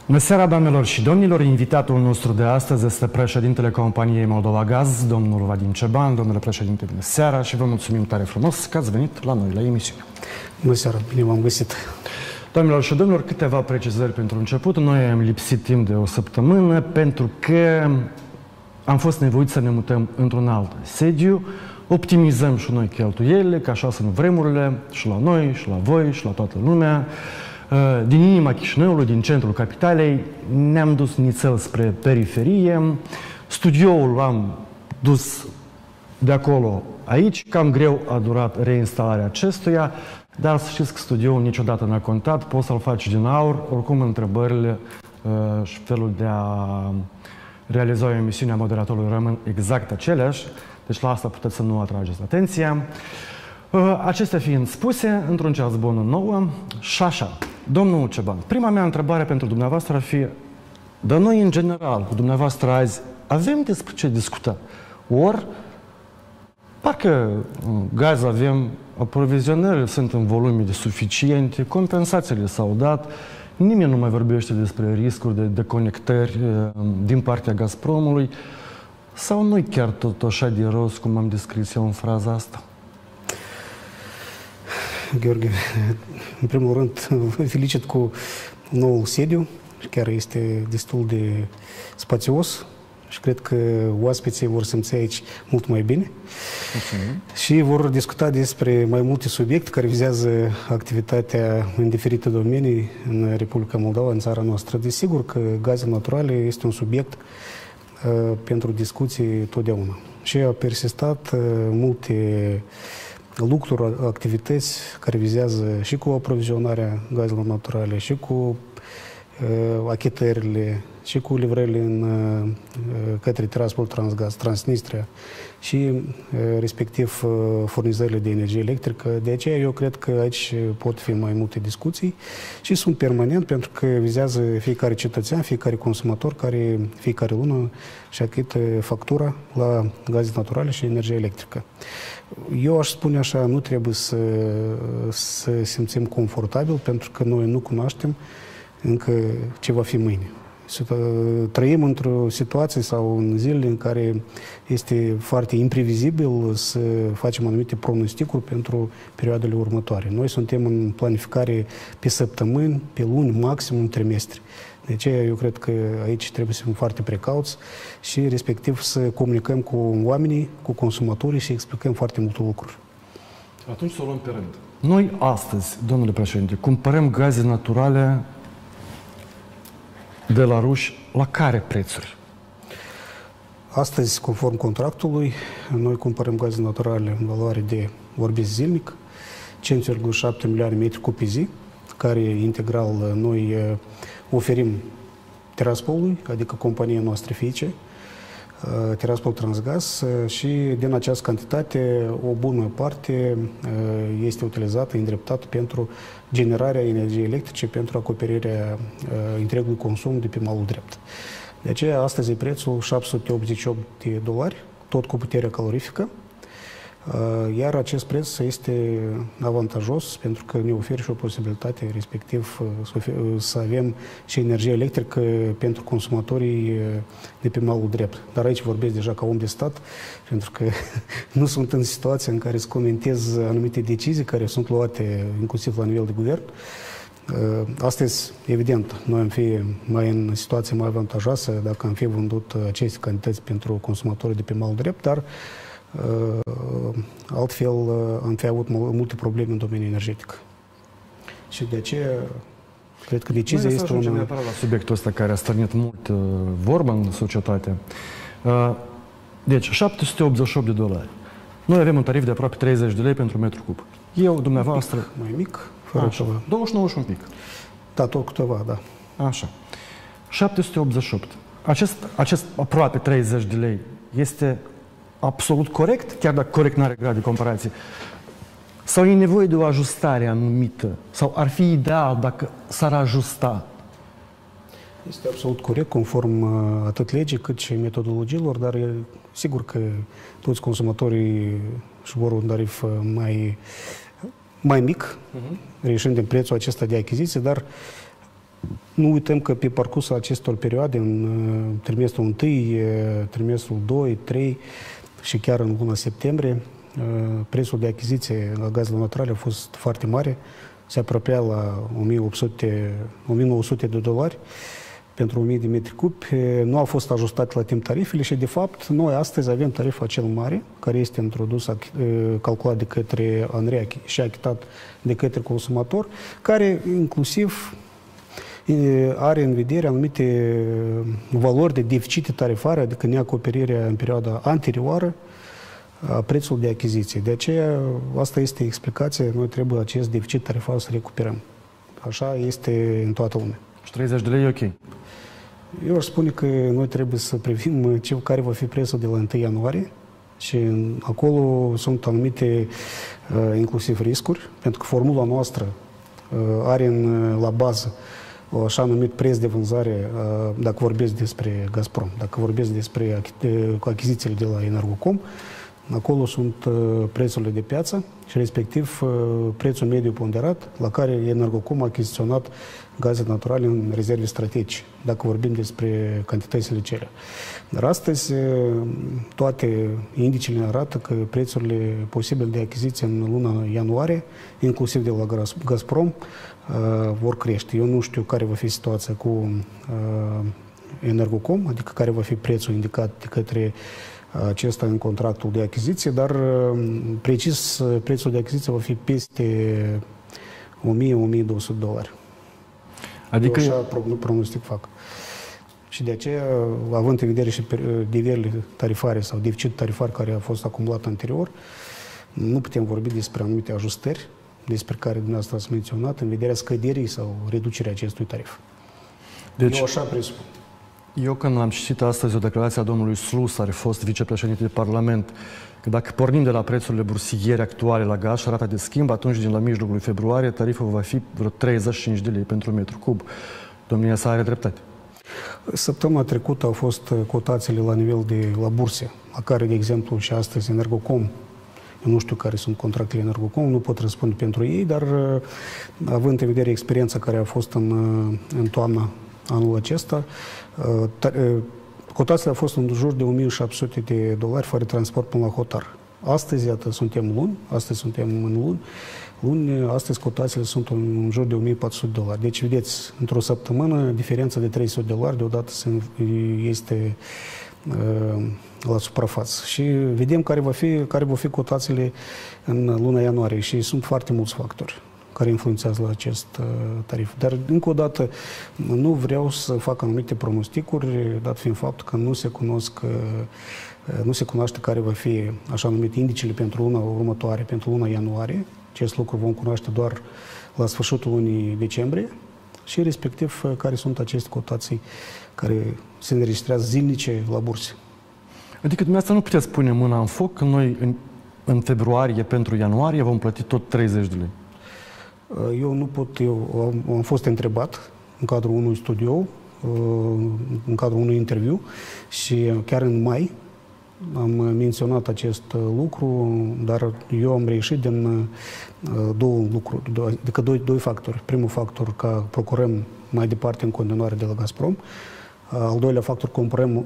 Bună seara, doamnelor și domnilor! Invitatul nostru de astăzi este președintele companiei Moldova Gaz, domnul Vadim Ceban. Domnule președinte, bună seara și vă mulțumim tare frumos că ați venit la noi, la emisiune. Bună seara, bine v-am găsit! Doamnelor și domnilor, câteva precizări pentru început. Noi am lipsit timp de o săptămână pentru că am fost nevoiți să ne mutăm într-un alt sediu. Optimizăm și noi cheltuielile, că așa sunt vremurile și la noi, și la voi, și la toată lumea. Din inima Chișinăului, din centrul capitalei, ne-am dus nițel spre periferie. Studioul l-am dus de acolo aici. Cam greu a durat reinstalarea acestuia, dar să știți că studioul niciodată n-a contat. Poți să-l faci din aur. Oricum, întrebările și felul de a realiza o emisiune a moderatorului rămân exact aceleași. Deci la asta puteți să nu atrageți atenția. Acestea fiind spuse, într-un ceas bun nouă, și așa, domnul Ceban, prima mea întrebare pentru dumneavoastră ar fi, dar noi în general, cu dumneavoastră azi, avem despre ce discuta? Ori, parcă gaz avem, aprovizionările sunt în volume suficiente, compensațiile s-au dat, nimeni nu mai vorbește despre riscuri de deconectări din partea Gazpromului, sau nu-i chiar tot așa de rost cum am descris eu în fraza asta? Gheorghe, în primul rând, vă felicit cu noul sediu, chiar este destul de spațios și cred că oaspeții vor simți aici mult mai bine. Și vor discuta despre mai multe subiecte care vizează activitatea în diferite domenii în Republica Moldova, în țara noastră. Desigur că gazele naturale este un subiect pentru discuții totdeauna. Și a persistat multe lucruri, activități care vizează și cu aprovizionarea gazelor naturale, și cu achitările, și cu livrările către Tiraspol Transgaz, Transnistria și respectiv furnizările de energie electrică. De aceea eu cred că aici pot fi mai multe discuții și sunt permanent pentru că vizează fiecare cetățean, fiecare consumator care fiecare lună și achită factura la gaze naturale și energie electrică. Eu aș spune așa, nu trebuie să simțim confortabil pentru că noi nu cunoaștem încă ce va fi mâine. Trăim într-o situație sau în zilele în care este foarte imprevizibil să facem anumite pronosticuri pentru perioadele următoare. Noi suntem în planificare pe săptămâni, pe luni, maxim în trimestri. De aceea eu cred că aici trebuie să fim foarte precauți și respectiv să comunicăm cu oamenii, cu consumatorii și explicăm foarte multe lucruri. Atunci să o luăm pe rând. Noi astăzi, domnule președinte, cumpărăm gaze naturale de la ruși la care prețuri? Astăzi, conform contractului, noi cumpărăm gaze naturale în valoare de, vorbesc zilnic, 5,7 milioane metri cubi pe zi, care integral noi oferim Tiraspolului, adică compania noastră fiice, Tiraspol Transgaz, și din această cantitate o bună parte este utilizată, îndreptată pentru generarea energiei electrice, pentru acoperirea întregului consum de pe malul drept. De aceea, astăzi e prețul $788, tot cu puterea calorifică, iar acest preț este avantajos pentru că ne oferă și o posibilitate, respectiv să avem și energie electrică pentru consumatorii de pe malul drept. Dar aici vorbesc deja ca om de stat, pentru că nu sunt în situația în care să comentez anumite decizii care sunt luate inclusiv la nivel de guvern. Astăzi, evident, noi am fi mai în situație mai avantajoasă dacă am fi vândut aceste cantități pentru consumatorii de pe malul drept, dar altfel am fi avut multe probleme în domeniul energetic. Și de aceea, cred că decizia este una... la subiectul ăsta care a stârnit mult vorba în societate. Deci, $788. Noi avem un tarif de aproape 30 de lei pentru metru cub. Eu, dumneavoastră... Mai mic, fără ceva. 29 și un pic. Da, tot câteva, da. Așa. 788. Acest aproape 30 de lei este absolut corect, chiar dacă corect nu are grad de comparație, sau e nevoie de o ajustare anumită, sau ar fi ideal dacă s-ar ajusta? Este absolut corect, conform atât legii cât și metodologiilor, dar e sigur că toți consumatorii își vor un tarif mai mic, reieșind din prețul acesta de achiziție, dar Nu uităm că pe parcursul acestor perioade, în trimestrul 1, trimestrul 2, 3 și chiar în luna septembrie, prețul de achiziție la gazele naturale a fost foarte mare, se apropia la 1900 de dolari pentru 1000 de metri cubi. Nu au fost ajustate la timp tarifele și, de fapt, noi astăzi avem tariful acel mare, care este introdus, calculat de către ANRE și achitat de către consumator, care inclusiv are în vedere anumite valori de deficite tarifare, adică neacoperirea în perioada anterioară a prețului de achiziție. De aceea, asta este explicația, noi trebuie acest deficit tarifar să recuperăm. Așa este în toată lumea. Și 30 de lei e ok? Eu aș spune că noi trebuie să privim care va fi prețul de la 1 ianuarie și acolo sunt anumite inclusiv riscuri, pentru că formula noastră are la bază așa numit preț de vânzare, dacă vorbesc despre Gazprom, dacă vorbesc despre achizițiile de la Energocom, acolo sunt prețurile de piață și respectiv prețul mediu ponderat la care Energocom a achiziționat gaze naturale în rezerve strategice, dacă vorbim despre cantitățile cele. Dar astăzi toate indicele arată că prețurile posibile de achiziție în luna ianuarie, inclusiv de la Gazprom, vor crește. Eu nu știu care va fi situația cu Energocom, adică care va fi prețul indicat de către acesta în contractul de achiziție, dar precis prețul de achiziție va fi peste 1000-1200 dolari. Adică... Eu așa pronostic fac. Și de aceea, având în vedere și nivelurile tarifare sau deficit tarifar care a fost acumulat anterior, nu putem vorbi despre anumite ajustări despre care dumneavoastră ați menționat în vederea scăderii sau reducerea acestui tarif. Deci, eu așa presupun. Eu când am citit astăzi o declarație a domnului Slus, care a fost vicepreședinte de Parlament, că dacă pornim de la prețurile bursiere actuale la gaz și rata de schimb, atunci din la mijlocul lui februarie tariful va fi vreo 35 de lei pentru metru cub. Domnia sa are dreptate. Săptămâna trecută au fost cotațiile la nivel de la burse, la care, de exemplu, și astăzi Energocom, eu nu știu care sunt contractele Energocom, nu pot răspunde pentru ei, dar având în vedere experiența care a fost în toamna anul acesta, cotațiile au fost în jur de 1700 de dolari fără transport până la hotar. Astăzi, iată, suntem în luni, astăzi cotațiile sunt în jur de 1400 de dolari. Deci, vedeți, într-o săptămână, diferența de 300 de dolari deodată este la suprafață. Și vedem care vor fi cotațiile în luna ianuarie și sunt foarte mulți factori care influențează la acest tarif. Dar, încă o dată, nu vreau să fac anumite pronosticuri, dat fiind faptul că nu se cunoaște care va fi așa numit indicele pentru luna următoare, pentru luna ianuarie. Acest lucru vom cunoaște doar la sfârșitul lunii decembrie și respectiv care sunt aceste cotații care se înregistrează zilnice la burse. Adică dumneavoastră nu puteți pune mâna în foc că noi în februarie pentru ianuarie vom plăti tot 30 de lei. Eu nu pot, eu am fost întrebat în cadrul unui studiu, în cadrul unui interviu și chiar în mai am menționat acest lucru, dar eu am reieșit din două lucruri, adică doi factori. Primul factor, că procurăm mai departe în continuare de la Gazprom. Al doilea factor,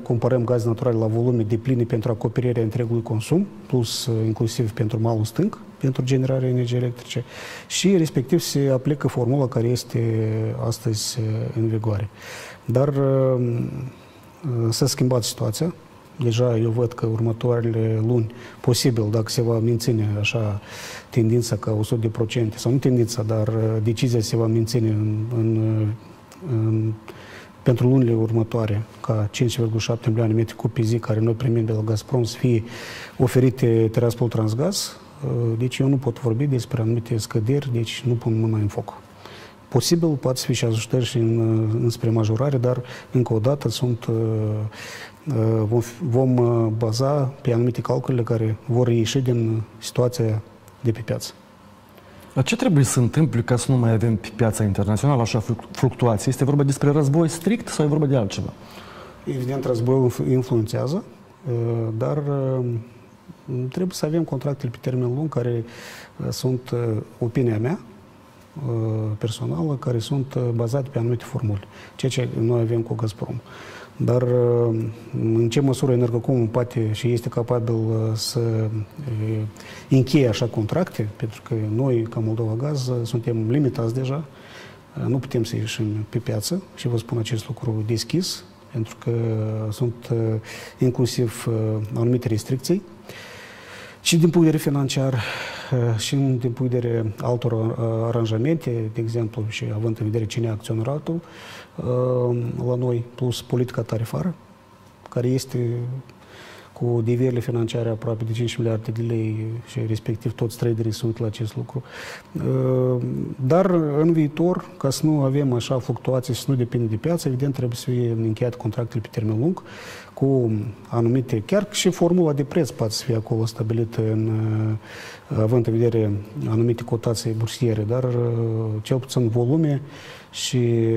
comparăm gaze naturale la volume depline pentru acoperirea întregului consum, plus inclusiv pentru malul stâng, pentru generarea energiei electrice și respectiv se aplică formula care este astăzi în vigoare. Dar s-a schimbat situația. Deja eu văd că următoarele luni, posibil, dacă se va menține așa tendința ca 100%, sau nu tendința, dar decizia se va menține pentru lunile următoare, ca 5,7 milioane metri cub pe zi, care noi primim de la Gazprom, să fie oferite Tiraspol Transgaz. Deci eu nu pot vorbi despre anumite scăderi, deci nu pun mâna în foc. Posibil, poate fi și ajustări și înspre majorare, dar încă o dată vom baza pe anumite calcule care vor ieși din situația de pe piață. Dar ce trebuie să întâmple ca să nu mai avem pe piața internațională așa fluctuații? Este vorba despre război strict sau e vorba de altceva? Evident, războiul influențează, dar trebuie să avem contractele pe termen lung care sunt, opinia mea, personală care sunt bazate pe anumite formule, ceea ce noi avem cu Gazprom. Dar în ce măsură Energocom poate și este capabil să încheie așa contracte, pentru că noi, ca Moldova Gaz, suntem limitați deja, nu putem să ieșim pe piață și vă spun acest lucru deschis, pentru că sunt inclusiv anumite restricții, și din punct de vedere financiar, și din punct de vedere altor aranjamente, de exemplu, și având în vedere cine e acționatul la noi, plus politica tarifară, care este cu nivelele financiare aproape de 5 miliarde de lei și respectiv toți traderii se uită la acest lucru. Dar în viitor, ca să nu avem așa fluctuații și să nu depinde de piață, evident trebuie să fie încheiate contractele pe termen lung cu anumite, chiar și formula de preț poate să fie acolo stabilită având în vedere anumite cotații bursiere, dar cel puțin volume și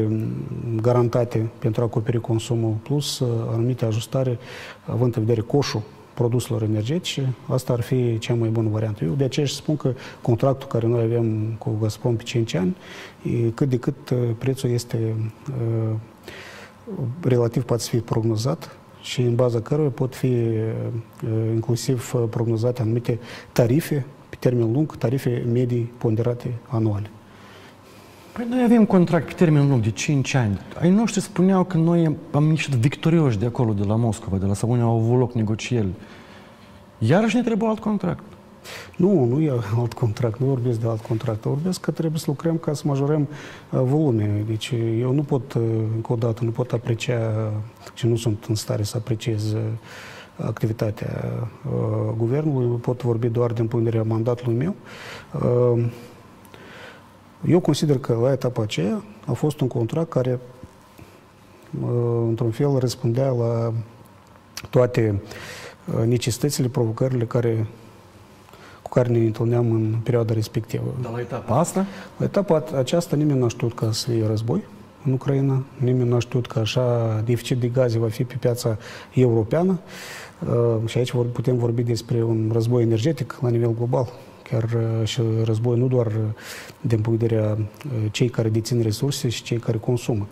garantate pentru a acoperi consumul, plus anumite ajustare având în vedere coșul produselor energetice, asta ar fi cea mai bună variantă. Eu de aceea spun că contractul care noi avem cu Gazprom pe 5 ani, cât de cât prețul este relativ poate să fie prognozat și în baza căruia pot fi inclusiv prognozate anumite tarife pe termen lung, tarife medii ponderate anuale. Păi noi avem contract pe termen lung de 5 ani. Ai noștri spuneau că noi am ieșit victorioși de acolo, de la Moscova, de la sau unde au avut loc negocieri. Iarăși ne trebuie alt contract. Nu e alt contract, nu vorbesc de alt contract. Vorbesc că trebuie să lucrăm ca să majorăm volume. Deci eu nu pot, încă o dată, nu pot aprecia și nu sunt în stare să apreciez activitatea guvernului. Pot vorbi doar din punct de vedere a mandatului meu. Eu consider că la etapa aceea a fost un contract care, într-un fel, răspundea la toate necesitățile, provocările cu care ne întâlneam în perioada respectivă. Dar la etapa asta? La etapa aceasta nimeni n-a știut că să fie război în Ucraina, nimeni n-a știut că așa deficit de gaze va fi pe piața europeană și aici putem vorbi despre un război energetic la nivel global. Chiar și război nu doar din punct de vedere cei care dețin resurse și cei care consumă.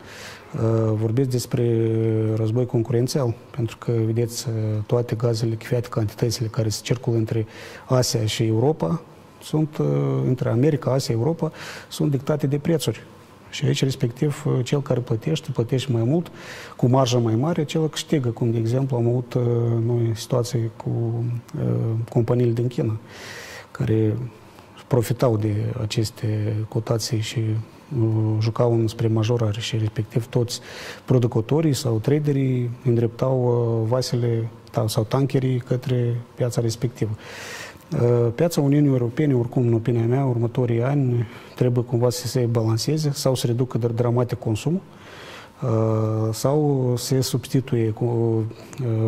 Vorbesc despre război concurențial, pentru că, vedeți, toate gazele chifiate, cantitățile care se circulă între Asia și Europa, sunt între America, Asia, Europa, sunt dictate de prețuri. Și aici, respectiv, cel care plătește mai mult, cu marjă mai mare, cel câștigă, cum, de exemplu, am avut noi situații cu companiile din China, care profitau de aceste cotații și jucau înspre majorare și respectiv toți producătorii sau traderii îndreptau vasele sau tankerii către piața respectivă. Piața Uniunii Europene, oricum, în opinia mea, următorii ani trebuie cumva să se balanceze sau să reducă dramatic consumul sau să se substituie cu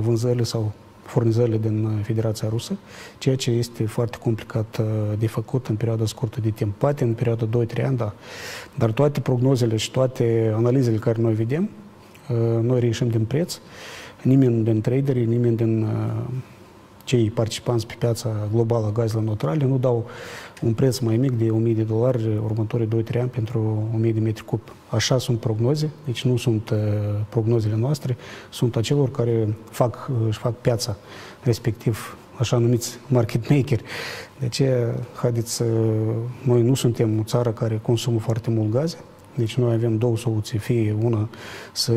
vânzările sau furnizările din Federația Rusă, ceea ce este foarte complicat de făcut în perioada scurtă de timp. Poate în perioada 2-3 ani, da. Dar toate prognozele și toate analizele care noi vedem, noi reieșim din preț. Nimeni din traderii, nimeni din cei participanți pe piața globală a gazelor naturale nu dau un preț mai mic de $1.000 următorii 2-3 ani pentru 1.000 de metri cub. Așa sunt prognoze, deci nu sunt prognozele noastre, sunt acelor care își fac piața, respectiv așa numiți market makeri. De aceea, haideți, noi nu suntem o țară care consumă foarte mult gaze, deci noi avem două soluții, fie una să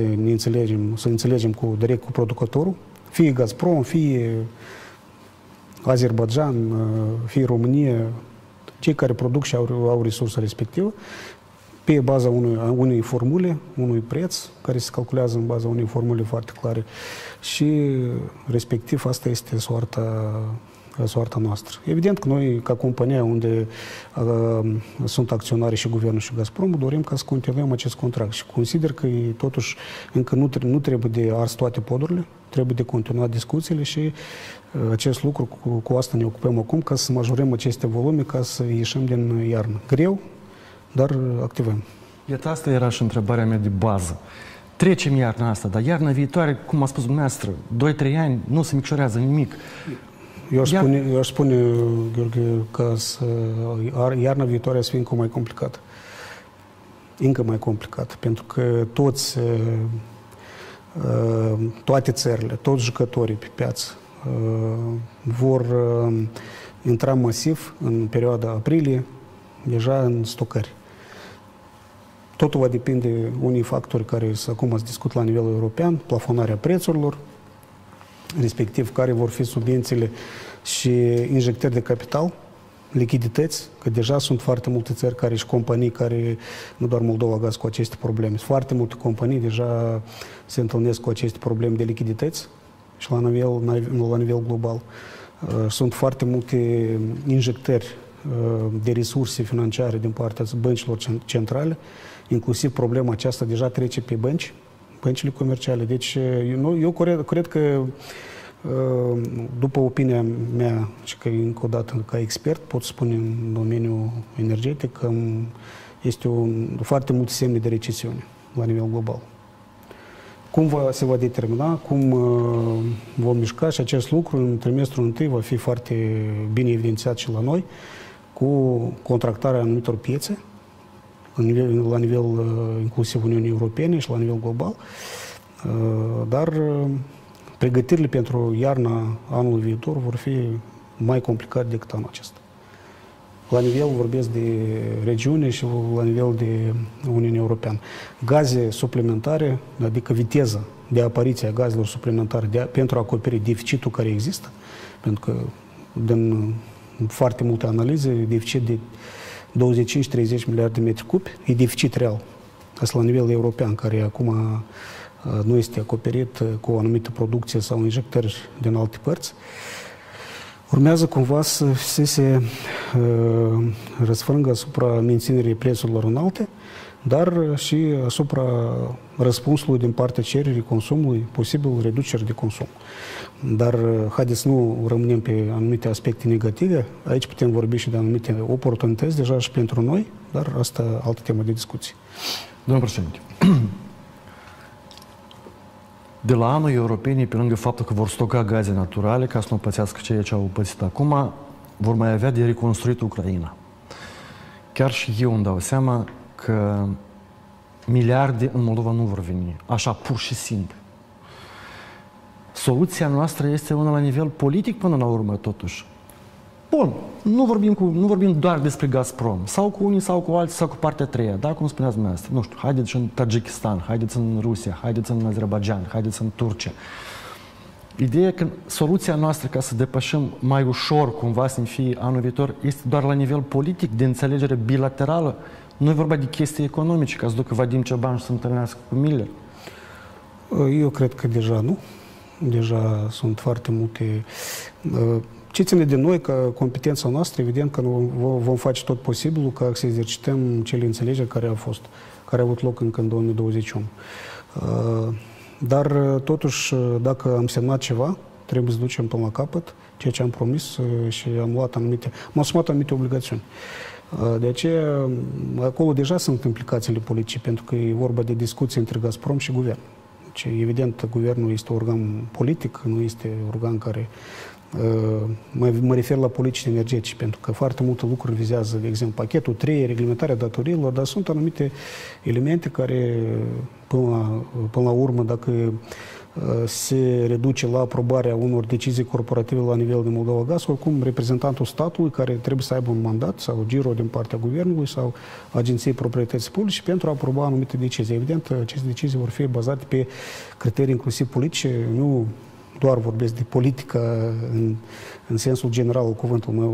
înțelegem direct cu producătorul, fie Gazprom, fie Azerbaijan, fie România, cei care produc și au resursa respectivă, pe baza unei formule, unui preț, care se calculează în baza unei formule foarte clare și, respectiv, asta este soarta noastră. Evident că noi, ca compania unde sunt acționari și Guvernul și Gazprom, dorim ca să continuăm acest contract și consider că totuși încă nu trebuie de ars toate podurile, trebuie de continuat discuțiile și acest lucru, cu asta ne ocupăm acum, ca să majorăm aceste volume, ca să ieșim din iarnă. Greu, dar activăm. Iată, asta era și întrebarea mea de bază. Trecem iarna asta, dar iarna viitoare, cum a spus dumneavoastră, 2-3 ani, nu se micșorează nimic. Eu aș spune, Gheorghe, că iarna viitoare să fie încă mai complicată. încă mai complicat, pentru că toate țările, toți jucătorii pe piață vor intra masiv în perioada aprilie, deja în stocări. Totul va depinde unii factori care acum se discut la nivel european, plafonarea prețurilor, respectiv care vor fi subvențiile și injectări de capital, lichidități, că deja sunt foarte multe țări care și companii care, nu doar Moldova Gaz, cu aceste probleme. Foarte multe companii deja se întâlnesc cu aceste probleme de lichidități și la nivel global. Sunt foarte multe injectări de resurse financiare din partea băncilor centrale, inclusiv problema aceasta deja trece pe băncile comerciale. Deci eu cred că după opinia mea, și că încă o dată ca expert, pot spune în domeniul energetic că este foarte multe semne de recesiune la nivel global. Cum se va determina, cum vom mișca și acest lucru în trimestrul întâi va fi foarte bine evidențiat și la noi, cu contractarea anumitor piețe, la nivel inclusiv Uniunii Europene și la nivel global, dar pregătirile pentru iarna anului viitor vor fi mai complicate decât anul acesta. La nivel, vorbesc de regiune și la nivel de Uniunea Europeană. Gaze suplimentare, adică viteza de apariție a gazelor suplimentare pentru a acoperi deficitul care există, pentru că din foarte multe analize, deficit de 25-30 miliarde de metri cubi, e deficit real. Asta la nivel european, care acum nu este acoperit cu o anumită producție sau injectări din alte părți. Urmează cumva să se răsfrângă asupra menținerii prețurilor înalte, dar și asupra răspunsului din partea cererii consumului, posibil reduceri de consum. Dar haideți să nu rămânem pe anumite aspecte negative. Aici putem vorbi și de anumite oportunități deja și pentru noi, dar asta altă temă de discuție. Domnul președinte, de la anul europenii, pe lângă faptul că vor stoca gaze naturale ca să nu pățească ceea ce au pățit acum, vor mai avea de reconstruit Ucraina. Chiar și eu îmi dau seama că miliarde în Moldova nu vor veni, așa pur și simplu. Soluția noastră este una la nivel politic până la urmă, totuși. Bun, nu vorbim doar despre Gazprom, sau cu unii, sau cu alții, sau cu partea a treia, da, cum spuneați dumneavoastră. Nu știu, haideți în Tajikistan, haideți în Rusia, haideți în Azerbaijan, haideți în Turcia. Ideea e că soluția noastră ca să depășim mai ușor cumva să fie anul viitor este doar la nivel politic, de înțelegere bilaterală. Nu e vorba de chestii economice, ca să ducă Vadim Ceban și să întâlnească cu Miller. Eu cred că deja nu. Deja sunt foarte multe. Ce ține de noi, ca competența noastră, evident că vom face tot posibilul ca să exercităm cele înțelegeri care au avut loc încă în 2021. Dar, totuși, dacă am semnat ceva, trebuie să ducem până la capăt ceea ce am promis și am asumat anumite obligațiuni. De aceea, acolo deja sunt implicațiile politice, pentru că e vorba de discuții între Gazprom și guvern. Deci, evident, guvernul este organ politic, nu este organ care... Mă refer la politici energetice, pentru că foarte multe lucruri vizează, de exemplu, pachetul 3, reglementarea datoriilor, dar sunt anumite elemente care, până la urmă, dacă se reduce la aprobarea unor decizii corporative la nivel de Moldova Gaz, oricum reprezentantul statului care trebuie să aibă un mandat sau giro din partea guvernului sau agenției proprietății publice pentru a aproba anumite decizii. Evident, aceste decizii vor fi bazate pe criterii inclusiv politice, nu doar vorbesc de politică în sensul general al cuvântului,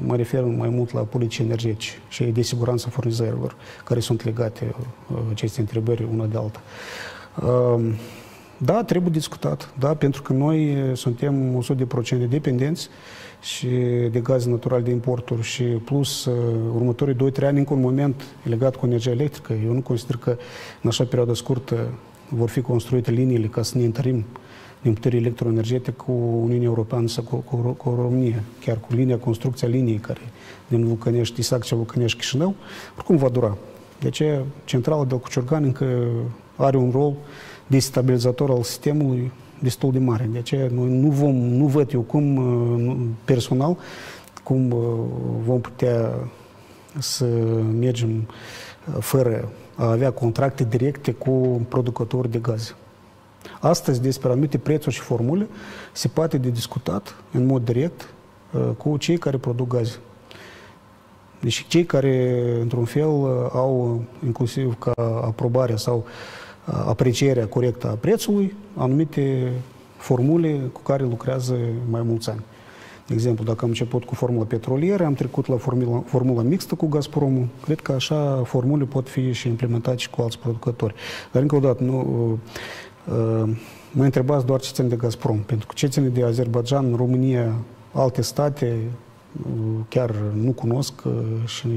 mă refer mai mult la politici energetice și de siguranța furnizărilor, care sunt legate aceste întrebări una de alta. Da, trebuie discutat, da, pentru că noi suntem 100% dependenți și de gaze naturale de importuri și plus următorii 2-3 ani încă un moment legat cu energia electrică. Eu nu consider că în așa perioadă scurtă vor fi construite liniile ca să ne întărim din putere electroenergetică cu Uniunea Europeană sau cu România, chiar cu construcția liniei care din Vulcănești, Isaccea, Vulcănești, Chișinău, oricum va dura. De aceea, centrala de Cuciorgan încă are un rol de stabilizator al sistemului destul de mare. De aceea, nu văd eu cum, personal, cum vom putea să mergem fără a avea contracte directe cu producători de gaze. Astăzi, despre anumite prețuri și formule, se poate de discutat în mod direct cu cei care produc gaze. Deci cei care, într-un fel, au inclusiv ca aprobarea sau aprecierea corectă a prețului, anumite formule cu care lucrează mai mulți ani. De exemplu, dacă am început cu formula petrolieră, am trecut la formula mixtă cu Gazpromul, cred că așa formule pot fi și implementate și cu alți producători. Dar încă o dată, mă întrebați doar ce ține de Gazprom, pentru că ce ține de Azerbaidjan, România, alte state, chiar nu cunosc și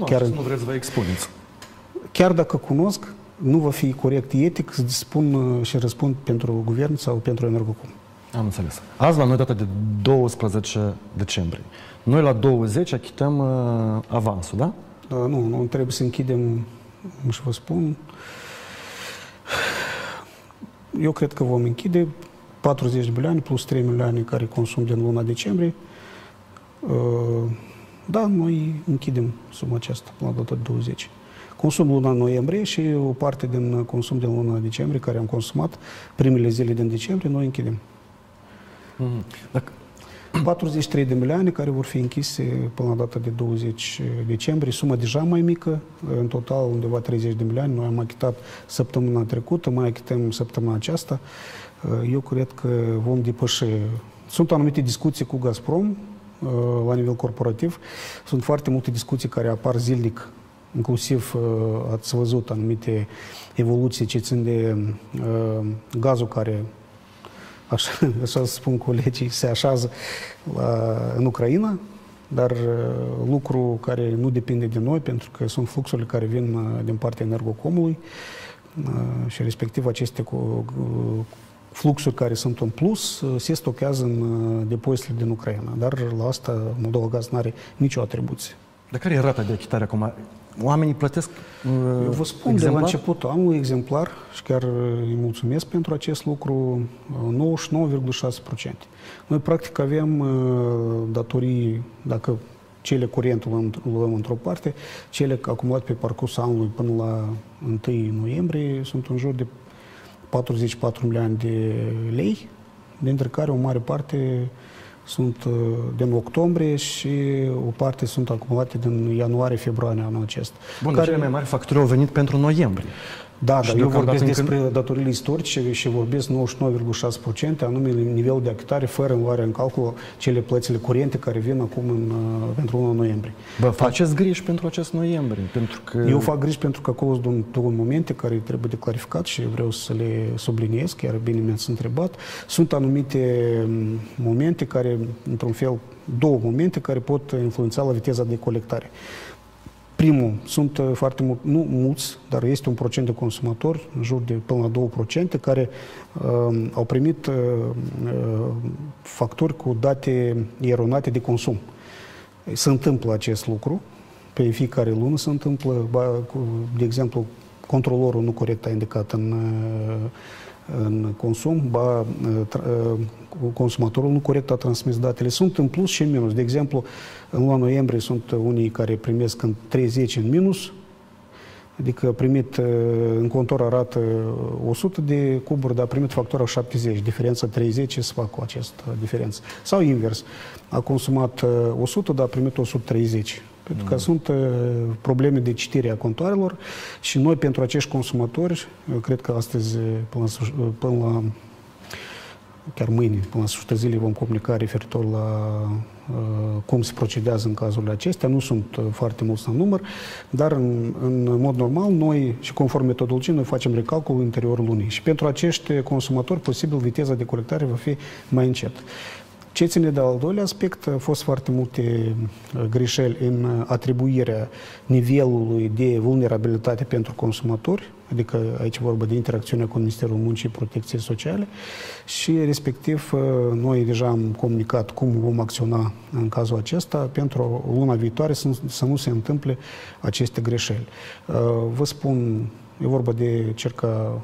chiar nu vreți să vă expuneți. Chiar dacă cunosc, nu va fi corect etic să spun și răspund pentru guvern sau pentru Energocom. Am înțeles. Azi, la noi, data de 12 decembrie. Noi, la 20, achităm avansul, da? Nu trebuie să închidem, și vă spun. Eu cred că vom închide 40 de milioane plus 3 milioane care consum din luna decembrie. Da, noi închidem suma aceasta la data de 20. Consum luna noiembrie și o parte din consum din luna decembrie care am consumat primele zile din decembrie, noi închidem. 43 de milioane care vor fi închise până la data de 20 decembrie, sumă deja mai mică, în total undeva 30 de milioane. Noi am achitat săptămâna trecută, mai achităm săptămâna aceasta. Eu cred că vom depăși. Sunt anumite discuții cu Gazprom la nivel corporativ. Sunt foarte multe discuții care apar zilnic, inclusiv ați văzut anumite evoluții ce țin de gazul care, așa spun colegii, se așează în Ucraina, dar lucru care nu depinde de noi, pentru că sunt fluxurile care vin din partea Energocomului și respectiv aceste fluxuri care sunt în plus se stochează în depozitele din Ucraina. Dar la asta Moldova Gaz nu are nicio atribuție. Dar care e rata de achitare acum? Oamenii plătesc Eu vă spun exemplar? De la început am un exemplar și chiar îi mulțumesc pentru acest lucru, 99,6%. Noi practic avem datorii, dacă cele curente luăm într-o parte, cele acumulate pe parcursul anului până la 1 noiembrie sunt în jur de 44 milioane de lei, dintre care o mare parte sunt din octombrie și o parte sunt acumulate din ianuarie-februarie anul acesta. Bun, care cele mai mari facturi au venit pentru noiembrie. Da, dar eu vorbesc despre datorile istorice și vorbesc 99,6%, anume nivelul de achitare fără luarea în calcul cele plățile curente care vin acum pentru luna noiembrie. Vă faceți griji pentru acest noiembrie? Pentru că... Eu fac griji pentru că acolo sunt două momente care trebuie de clarificat și vreau să le subliniez, chiar bine mi-ați întrebat. Sunt anumite momente care, într-un fel, două momente care pot influența la viteza de colectare. Primul, sunt foarte nu mulți, dar este un procent de consumatori, în jur de până la 2%, care au primit facturi cu date eronate de consum. Se întâmplă acest lucru, pe fiecare lună se întâmplă, de exemplu, controlorul nu corect a indicat în consum, consumatorul nu corect a transmis datele. Sunt în plus și în minus. De exemplu, în luna noiembrie sunt unii care primesc în 30 în minus, adică primit în contor arată 100 de cuburi, dar a primit factura 70. Diferența 30, ce să fac cu această diferență? Sau invers, a consumat 100, dar a primit 130. Pentru că sunt probleme de citire a contoarelor și noi, pentru acești consumatori, cred că astăzi, până la chiar mâine, până la sfârșitul zilei, vom comunica referitor la cum se procedează în cazurile acestea. Nu sunt foarte mulți la număr, dar în mod normal, noi, și conform metodologiei, noi facem recalculul în interiorul lunii. Și pentru acești consumatori, posibil, viteza de colectare va fi mai încet. Ce ține de al doilea aspect, au fost foarte multe greșeli în atribuirea nivelului de vulnerabilitate pentru consumatori, adică aici vorba de interacțiunea cu Ministerul Muncii și Protecției Sociale și respectiv noi deja am comunicat cum vom acționa în cazul acesta pentru luna viitoare să nu se întâmple aceste greșeli. Vă spun, e vorba de circa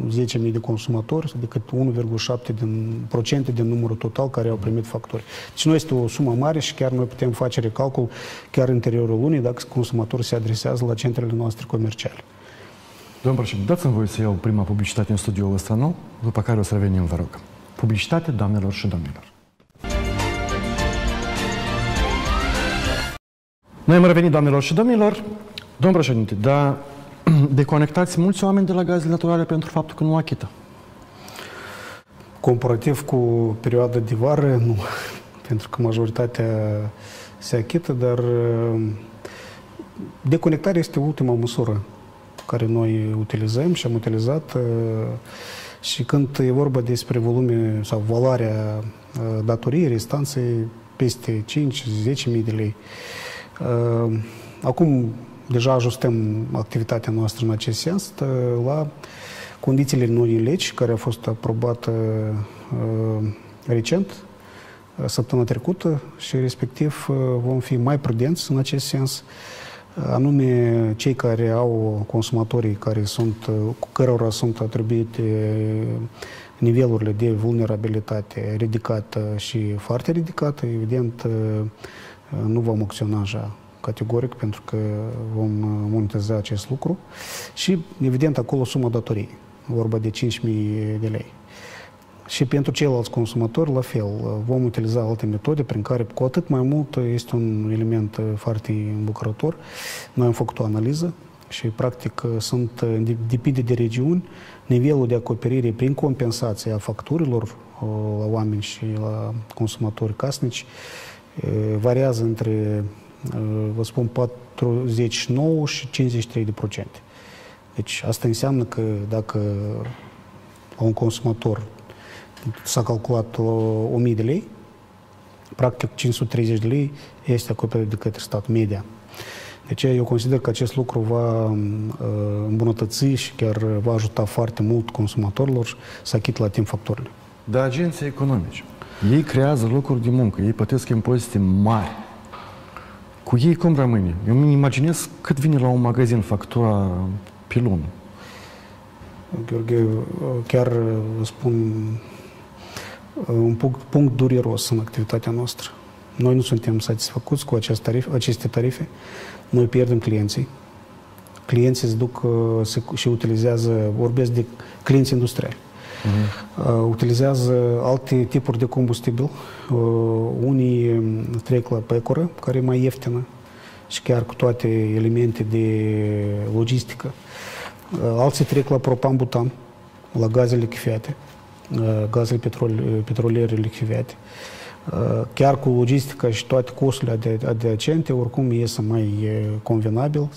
10.000 de consumatori, decât 1,7% din numărul total care au primit facturi. Deci nu este o sumă mare și chiar noi putem face recalcul chiar în interiorul lunii dacă consumatorul se adresează la centrele noastre comerciale. Domnul președinte, dați-mi voie să iau prima publicitate în studioul ăsta nou, după care o să revenim, vă rog. Publicitate, doamnelor și domnilor. Noi am revenit, doamnelor și domnilor. Domnul președinte, dar deconectați mulți oameni de la gazele naturale pentru faptul că nu achită? Comparativ cu perioada de vară, nu. Pentru că majoritatea se achită, dar deconectarea este ultima măsură care noi utilizăm și am utilizat. Și când e vorba despre volume sau valoarea datoriei, restanței peste 5-10.000 de lei. Acum deja ajustăm activitatea noastră în acest sens la condițiile noii legi care a fost aprobată recent, săptămâna trecută, și respectiv vom fi mai prudenți în acest sens, anume cei care au consumatorii cu cărora sunt atribuite nivelurile de vulnerabilitate ridicată și foarte ridicată, evident nu vom acționa așa categoric, pentru că vom monetiza acest lucru și, evident, acolo suma datoriei, vorba de 5.000 de lei. Și pentru ceilalți consumatori, la fel, vom utiliza alte metode prin care, cu atât mai mult, este un element foarte îmbucurător. Noi am făcut o analiză și, practic, depinde de regiuni, nivelul de acoperire prin compensație a facturilor la oameni și la consumatori casnici variază între, vă spun, 49 și 53%. Deci asta înseamnă că dacă la un consumator s-a calculat 1.000 de lei, practic 530 de lei este acoperit de către stat, media. Deci eu consider că acest lucru va îmbunătăți și chiar va ajuta foarte mult consumatorilor să achite la timp facturile. Dar agenții economici, ei creează locuri de muncă, ei plătesc impozite mari. Cu ei cum rămâne? Eu îmi imaginez cât vine la un magazin factura pe lună. Gheorghe, chiar vă spun un punct dureros în activitatea noastră. Noi nu suntem satisfăcuți cu aceste tarife. Noi pierdem clienții. Clienții se duc și utilizează, vorbesc de clienți industriali. Utilizează alte tipuri de combustibil. Unii trec la pecură, care e mai ieftină și chiar cu toate elemente de logistică. Alții trec la propan-butan, la gazele lichefiate, gazele petroliere lichefiate. Chiar cu logistica și toate costurile adiacente, oricum iese mai convenabil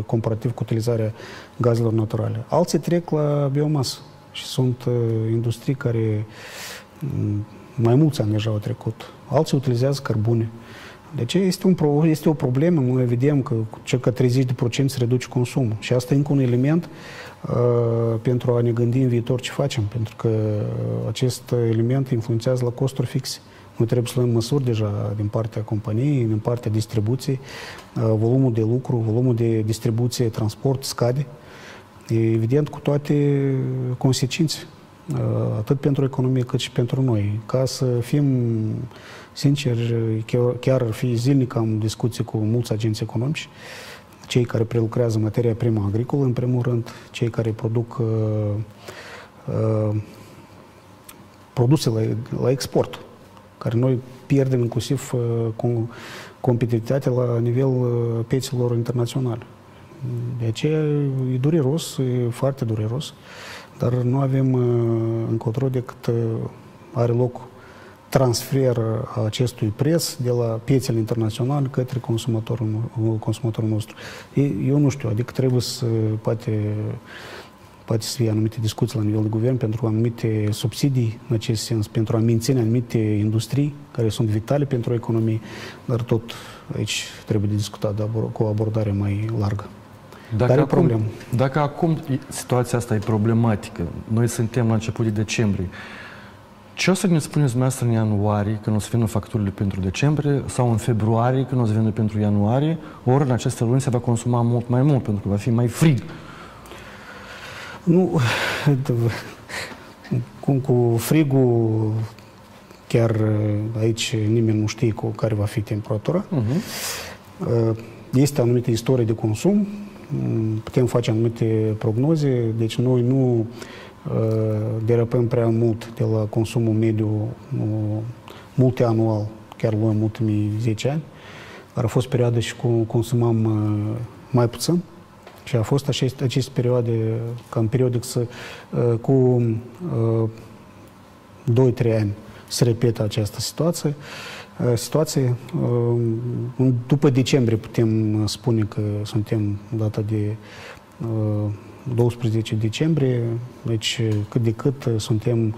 comparativ cu utilizarea gazelor naturale. Alții trec la biomasă și sunt industrii care mai mulți ani deja au trecut. Alții utilizează cărbune. Deci este o problemă. Noi vedem că circa 30% se reduce consumul. Și asta e încă un element pentru a ne gândi în viitor ce facem. Pentru că acest element influențează la costuri fixe. Noi trebuie să luăm măsuri deja din partea companiei, din partea distribuției. Volumul de lucru, volumul de distribuție, transport scade. Evident, cu toate consecințe, atât pentru economie cât și pentru noi. Ca să fim sinceri, chiar ar fi zilnic, am discuții cu mulți agenți economici, cei care prelucrează materia primă agricolă, în primul rând, cei care produc produse la export, care noi pierdem inclusiv competitivitatea la nivel piețelor internaționale. De aceea e dureros, e foarte dureros, dar nu avem încotro decât are loc transfer a acestui preț de la piețele internaționale către consumatorul nostru. Eu nu știu, adică trebuie să poate să fie anumite discuții la nivel de guvern pentru anumite subsidii în acest sens, pentru a menține anumite industrii care sunt vitale pentru economie, dar tot aici trebuie de discutat cu o abordare mai largă. Dacă acum situația asta e problematică, noi suntem la început de decembrie, ce o să ne spuneți dumneavoastră în ianuarie, când o să vină facturile pentru decembrie, sau în februarie, când o să vină pentru ianuarie, ori în aceste luni se va consuma mult mai mult, pentru că va fi mai frig? Nu, Cum cu frigul, chiar aici nimeni nu știe care va fi temperatura. Este anumite istorie de consum, putem face anumite prognoze, deci noi nu derapăm prea mult de la consumul mediu multianual, chiar luăm ultimii 10 ani. Ar a fost perioade și consumam mai puțin și a fost aceste perioade, cam periodic cu 2-3 ani se repetă această situație. După decembrie putem spune că suntem data de 12 decembrie, deci cât de cât suntem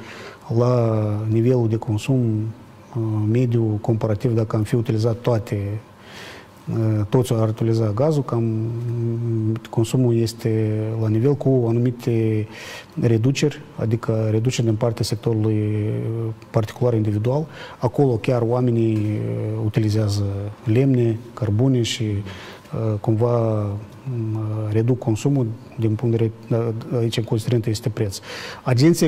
la nivelul de consum mediu comparativ, dacă am fi utilizat toți ar utiliza gazul, cam consumul este la nivel cu anumite reduceri, adică reduceri din partea sectorului particular individual. Acolo chiar oamenii utilizează lemne, cărbune și cumva reduc consumul din punct de vedere, aici considerentă este preț. Agenții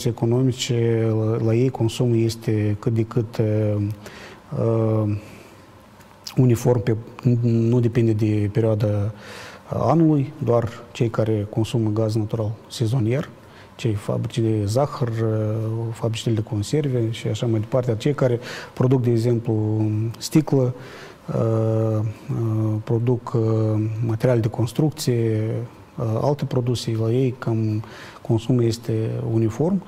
economice, la ei consumul este cât de cât uniform, nu depinde de perioada anului, doar cei care consumă gaz natural sezonier, cei fabrici de zahăr, fabricile de conserve și așa mai departe, cei care produc, de exemplu, sticlă, produc materiale de construcție, alte produse, la ei cam consumul este uniform.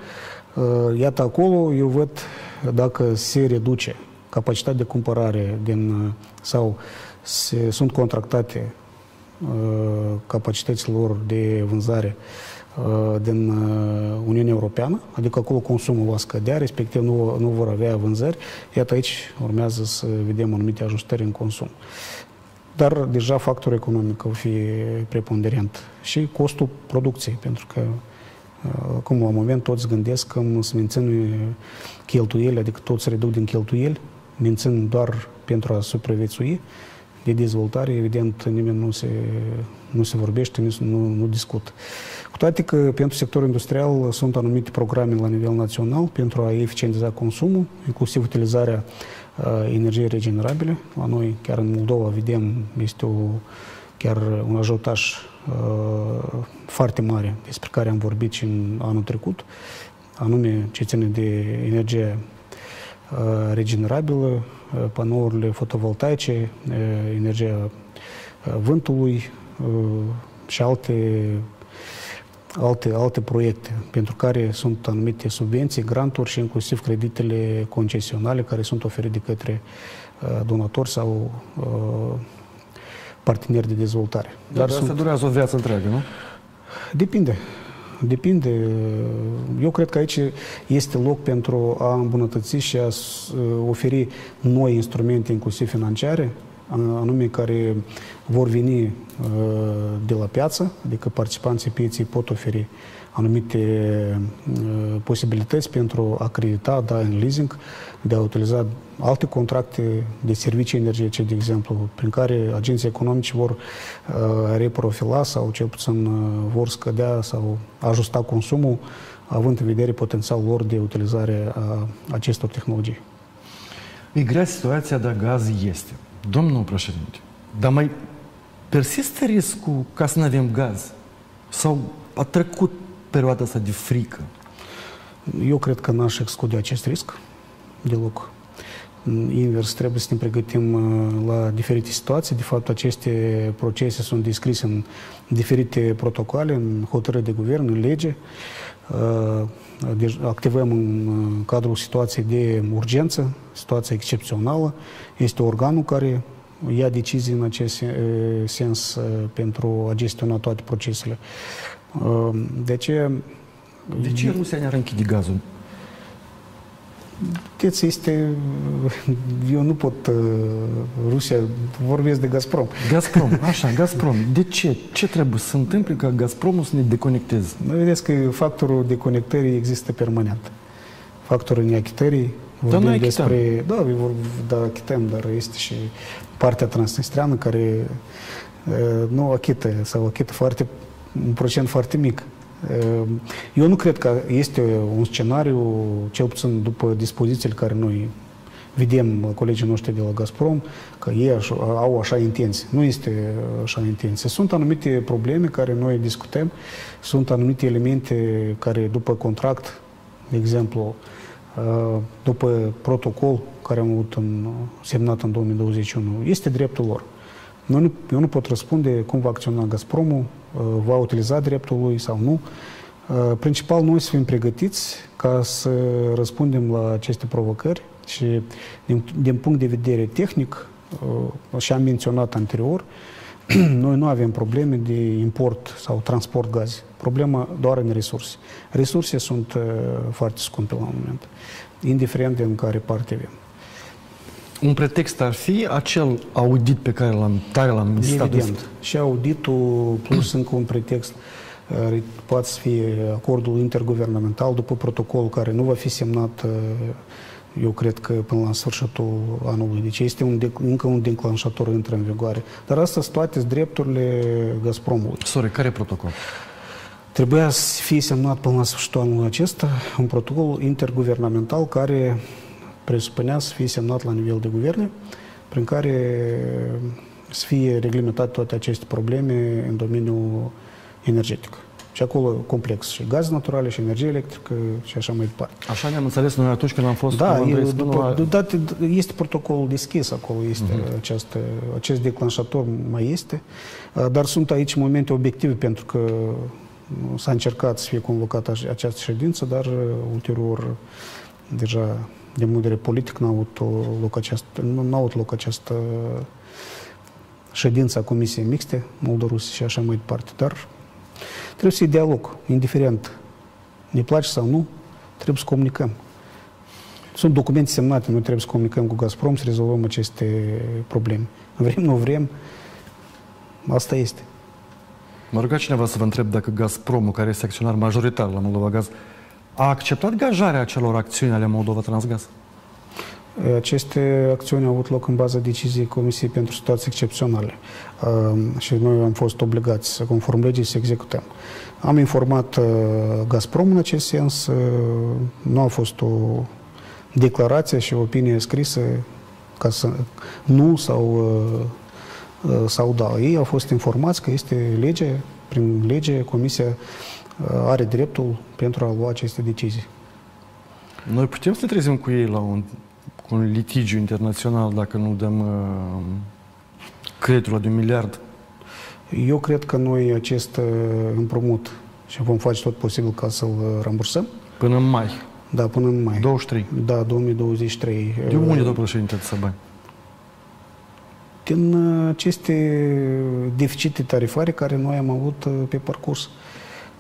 Iată acolo, eu văd dacă se reduce capacitatea de cumpărare sau sunt contractate capacitățile lor de vânzare din Uniunea Europeană, adică acolo consumul va scădea, respectiv nu vor avea vânzări. Iată aici urmează să vedem anumite ajustări în consum. Dar deja factorul economic va fi preponderent și costul producției, pentru că acum la moment toți gândesc că se mențin cheltuieli, adică toți reduc din cheltuieli, mențin doar pentru a supraviețui. De dezvoltare, evident, nimeni nu se vorbește, nu discută. Cu toate că pentru sectorul industrial sunt anumite programe la nivel național pentru a eficientiza consumul, inclusiv utilizarea energiei regenerabile. La noi, chiar în Moldova, vedem, este chiar un ajutaj foarte mare despre care am vorbit și în anul trecut, anume ce ține de energie regenerabilă, panourile fotovoltaice, energia vântului și alte proiecte pentru care sunt anumite subvenții, granturi și inclusiv creditele concesionale care sunt oferite de către donatori sau parteneri de dezvoltare. Dar asta durează o viață întreagă, nu? Depinde. Eu cred că aici este loc pentru a îmbunătăți și a oferi noi instrumente, inclusiv financiare, anume care vor veni de la piață, adică participanții pieței pot oferi anumite posibilități pentru a credita, da, în leasing, de a utiliza alte contracte de servicii energetice, de exemplu, prin care agenții economici vor reprofila sau cel puțin vor scădea sau ajusta consumul, având în vedere potențialul lor de utilizare a acestor tehnologii. E grea situația, dar gaz este. Domnul președinte, dar mai persistă riscul ca să nu avem gaz? Sau a trecut perioada asta de frică? Eu cred că n-aș exclude acest risc deloc. Invers, trebuie să ne pregătim la diferite situații. De fapt, aceste procese sunt descrise în diferite protocoale, în hotărâri de guvern, în lege. Activăm în cadrul situației de urgență, situația excepțională. Este organul care ia decizii în acest sens pentru a gestiona toate procesele. De ce Rusia ne-ar închide gazul? Eu nu pot, Rusia, vorbesc de Gazprom. Gazprom. De ce? Ce trebuie să se întâmple ca Gazpromul să ne deconecteze? Vedeți că factorul deconectării există permanent. Factorul neachitării, vorbim despre... Da, achităm, dar este și partea transnistreană care nu achită sau achită un procent foarte mic Eu nu cred că este un scenariu, cel puțin după dispozițiile care noi vedem colegii noștri de la Gazprom, că ei au așa intenții. Nu este așa intenție. Sunt anumite probleme care noi discutăm, sunt anumite elemente care după contract, de exemplu, după protocol care am avut semnat în 2021, este dreptul lor. Eu nu pot răspunde cum va acționa Gazpromul, va utiliza dreptul lui sau nu. Principal, noi să fim pregătiți ca să răspundem la aceste provocări și din punct de vedere tehnic, și am menționat anterior, noi nu avem probleme de import sau transport gaze. Problema doar în resurse. Resurse sunt foarte scumpe la un moment, indiferent din care parte avem. Un pretext ar fi acel audit pe care l-am listat. Evident. Și auditul plus încă un pretext poate să fie acordul interguvernamental după protocol care nu va fi semnat, eu cred că până la sfârșitul anului. Deci este încă un declanșator intră în vigoare. Dar astea sunt toate drepturile Gazpromului. Sorry, care protocol? Trebuia să fie semnat până la sfârșitul anului acesta un protocol interguvernamental care presupunea să fie semnat la nivel de guverne, prin care să fie reglementate toate aceste probleme în domeniul energetic. Și acolo complex și gaze naturale, și energie electrică, și așa mai departe. Așa ne-am înțeles noi atunci când am fost cu Andrei Stănu. Este protocolul deschis acolo, este acest declanșator mai este, dar sunt aici momente obiective pentru că s-a încercat să fie convocată această ședință, dar ulterior deja de vedere politic n-a avut loc această ședință a Comisiei Mixte Moldorus și așa mai departe. Dar trebuie să fie dialog, indiferent ne place sau nu, trebuie să comunicăm. Sunt documente semnate, noi trebuie să comunicăm cu Gazprom, să rezolvăm aceste probleme. Vrem, nu vrem, asta este. M-a rugat cineva să vă întreb dacă Gazpromul, care este acționar majoritar la Moldova Gaz, a acceptat gajarea acelor acțiuni ale Moldova Transgaz? Aceste acțiuni au avut loc în baza deciziei Comisiei pentru Situații Excepționale și noi am fost obligați, conform legii, să executăm. Am informat Gazprom în acest sens, nu a fost o declarație și o opinie scrisă ca să nu sau da. Ei au fost informați că este lege, prin lege Comisia are dreptul pentru a lua aceste decizii. Noi putem să ne trezim cu ei la un litigiu internațional dacă nu dăm creditul de 1 miliard? Eu cred că noi acest împrumut și vom face tot posibil ca să-l rambursăm. Până în mai? Da, până în mai. 23? Da, 2023. De unde, domnul președinte, să bani? Din aceste deficite tarifare care noi am avut pe parcurs.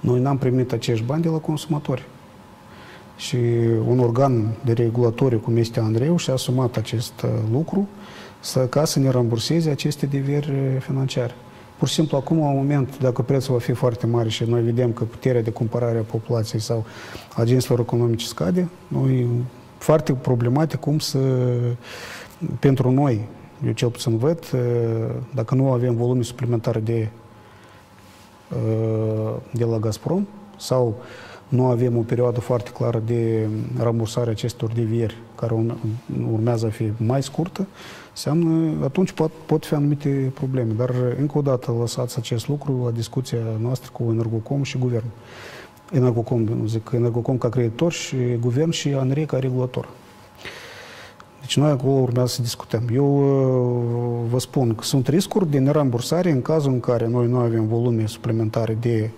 Noi n-am primit acești bani de la consumatori. Și un organ de regulatoriu, cum este Andreu, și-a asumat acest lucru ca să ne ramburseze aceste deveri financiare. Pur și simplu, acum, la un moment, dacă prețul va fi foarte mare și noi vedem că puterea de cumpărare a populației sau agenților economice scade, noi foarte problematic cum să, pentru noi, eu cel puțin văd, dacă nu avem volume suplimentare de la Gazprom sau nu avem o perioadă foarte clară de rambursare acestor devieri care urmează a fi mai scurtă, înseamnă, atunci pot fi anumite probleme. Dar, încă o dată, lăsați acest lucru la discuția noastră cu Energocom și Guvern. Energocom ca creditor și Guvern și ANRE ca regulator. Deci noi acolo urmează să discutăm. Eu vă spun că sunt riscuri de nerambursare în cazul în care noi nu avem volume suplimentare de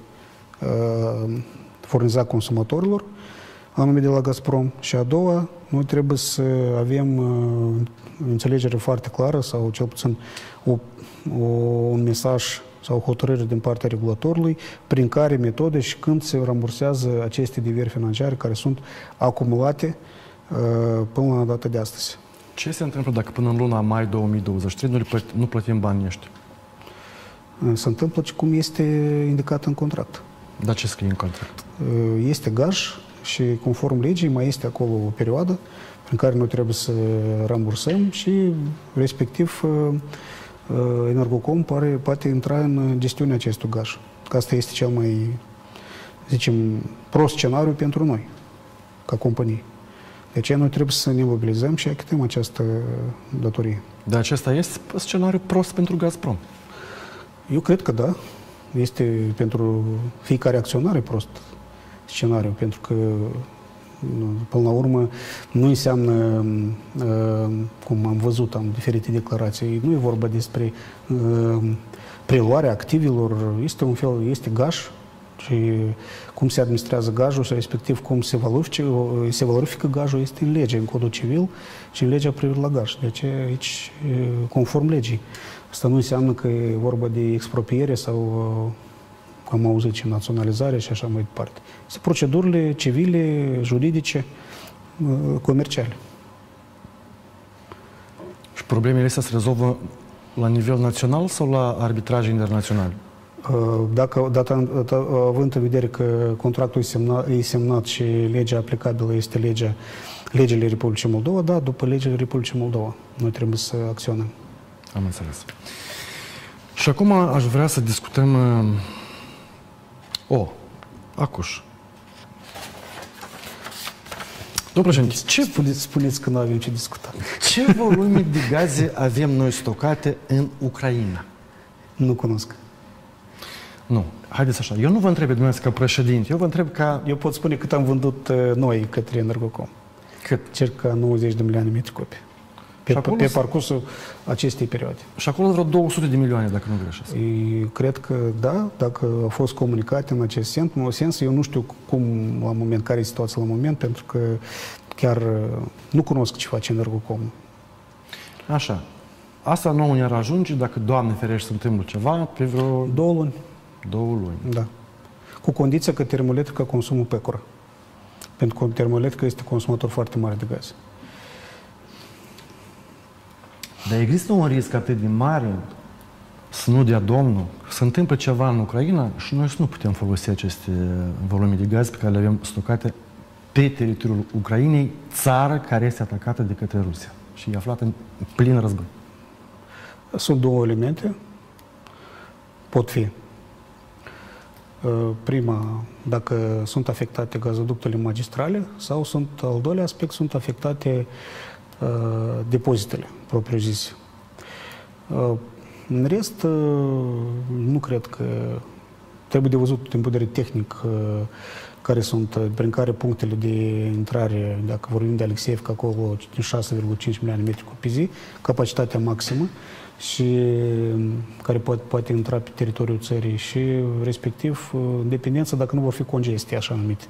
furnizat consumatorilor, anume de la Gazprom. Și a doua, noi trebuie să avem înțelegere foarte clară sau cel puțin un mesaj sau hotărâre din partea regulatorului prin care metode și când se rambursează aceste deveri financiare care sunt acumulate până la data de astăzi. Ce se întâmplă dacă până în luna mai 2023 nu plătim banii ăștia? Se întâmplă cum este indicat în contract. Dar ce scrie în contract? Este gaj și conform legii mai este acolo o perioadă prin care noi trebuie să rambursăm și respectiv Energocom poate intra în gestiunea acestui gaj. Că asta este cel mai zicem, prost scenariu pentru noi, ca companie. De aceea noi trebuie să ne mobilizăm și achităm această datorie. Dar acesta este scenariu prost pentru Gazprom? Eu cred că da. Este pentru fiecare acționare prost scenariu, pentru că până la urmă nu înseamnă, cum am văzut, am diferite declarații, nu e vorba despre preluarea activelor, este un fel, este gaș și cum se administrează gajul și respectiv cum se valorifică gajul este în lege, în codul civil și în legea privind la gaj. Deci aici, conform legii. Asta nu înseamnă că e vorba de expropiere sau, am auzit, și naționalizare și așa mai departe. Sunt procedurile civile, juridice, comerciale. Și problemele astea se rezolvă la nivel național sau la arbitraje internaționale? Având în vedere că contractul e semnat și legea aplicabilă este legile Republicii Moldova, da, după legile Republicii Moldova noi trebuie să acționăm. Am înțeles. Și acum aș vrea să discutăm Acuș. Domnul președinte, spuneți că nu avem ce discuta. Ce volume de gaze avem noi stocate în Ucraina? Nu cunosc. Nu. Haideți așa. Eu nu vă întreb dumneavoastră ca președinte. Eu vă întreb ca... Eu pot spune cât am vândut noi către Energocom. Cât? Circa 90 de milioane metri cubi. Pe parcursul acestei perioade. Și acolo vreo 200 de milioane, dacă nu greșesc. Cred că da, dacă au fost comunicate în acest sens. Eu nu știu care e situația la moment, pentru că chiar nu cunosc ce face Energocom. Așa. Asta nouă ne-ar ajunge dacă, Doamne ferește, se întâmplă ceva, pe vreo... 2 luni. 2 luni. Da. Cu condiția că termoelectrica consumă pecora. Pentru că termoelectrica este consumator foarte mare de gaze. Dar există un risc atât de mare să nu dea Domnul, să întâmple ceva în Ucraina și noi să nu putem folosi aceste volume de gaze pe care le avem stocate pe teritoriul Ucrainei, țară care este atacată de către Rusia și e aflată în plin război. Sunt 2 elemente. Pot fi. Prima, dacă sunt afectate gazoductele magistrale sau al doilea aspect, sunt afectate depozitele propriu-zise. În rest, nu cred că trebuie de văzut din punct de vedere tehnic prin care punctele de intrare, dacă vorbim de Alexeevca, acolo 6,5 milioane metri cubi zi, capacitatea maximă și care poate intra pe teritoriul țării și respectiv dependența dacă nu vor fi congestii, așa numite.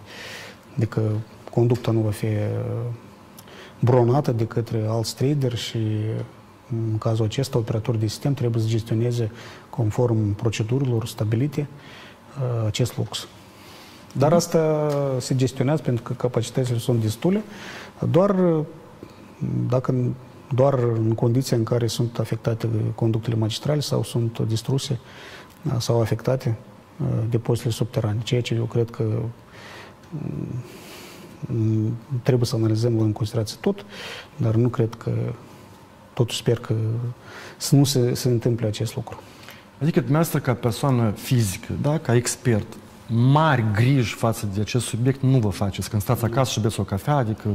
Adică conducta nu va fi bronată de către alți trader și în cazul acesta operatorul de sistem trebuie să gestioneze conform procedurilor stabilite acest flux. Dar asta se gestionează pentru că capacitățile sunt destule, doar în condiția în care sunt afectate conductele magistrale sau sunt distruse sau afectate depozitele subterane. Ceea ce eu cred că trebuie să analizăm în considerație tot, dar nu cred că, totuși sper că să nu se întâmple acest lucru. Adică dumneavoastră ca persoană fizică, da, ca expert, mari griji față de acest subiect nu vă faceți când stați acasă și beți o cafea, adică...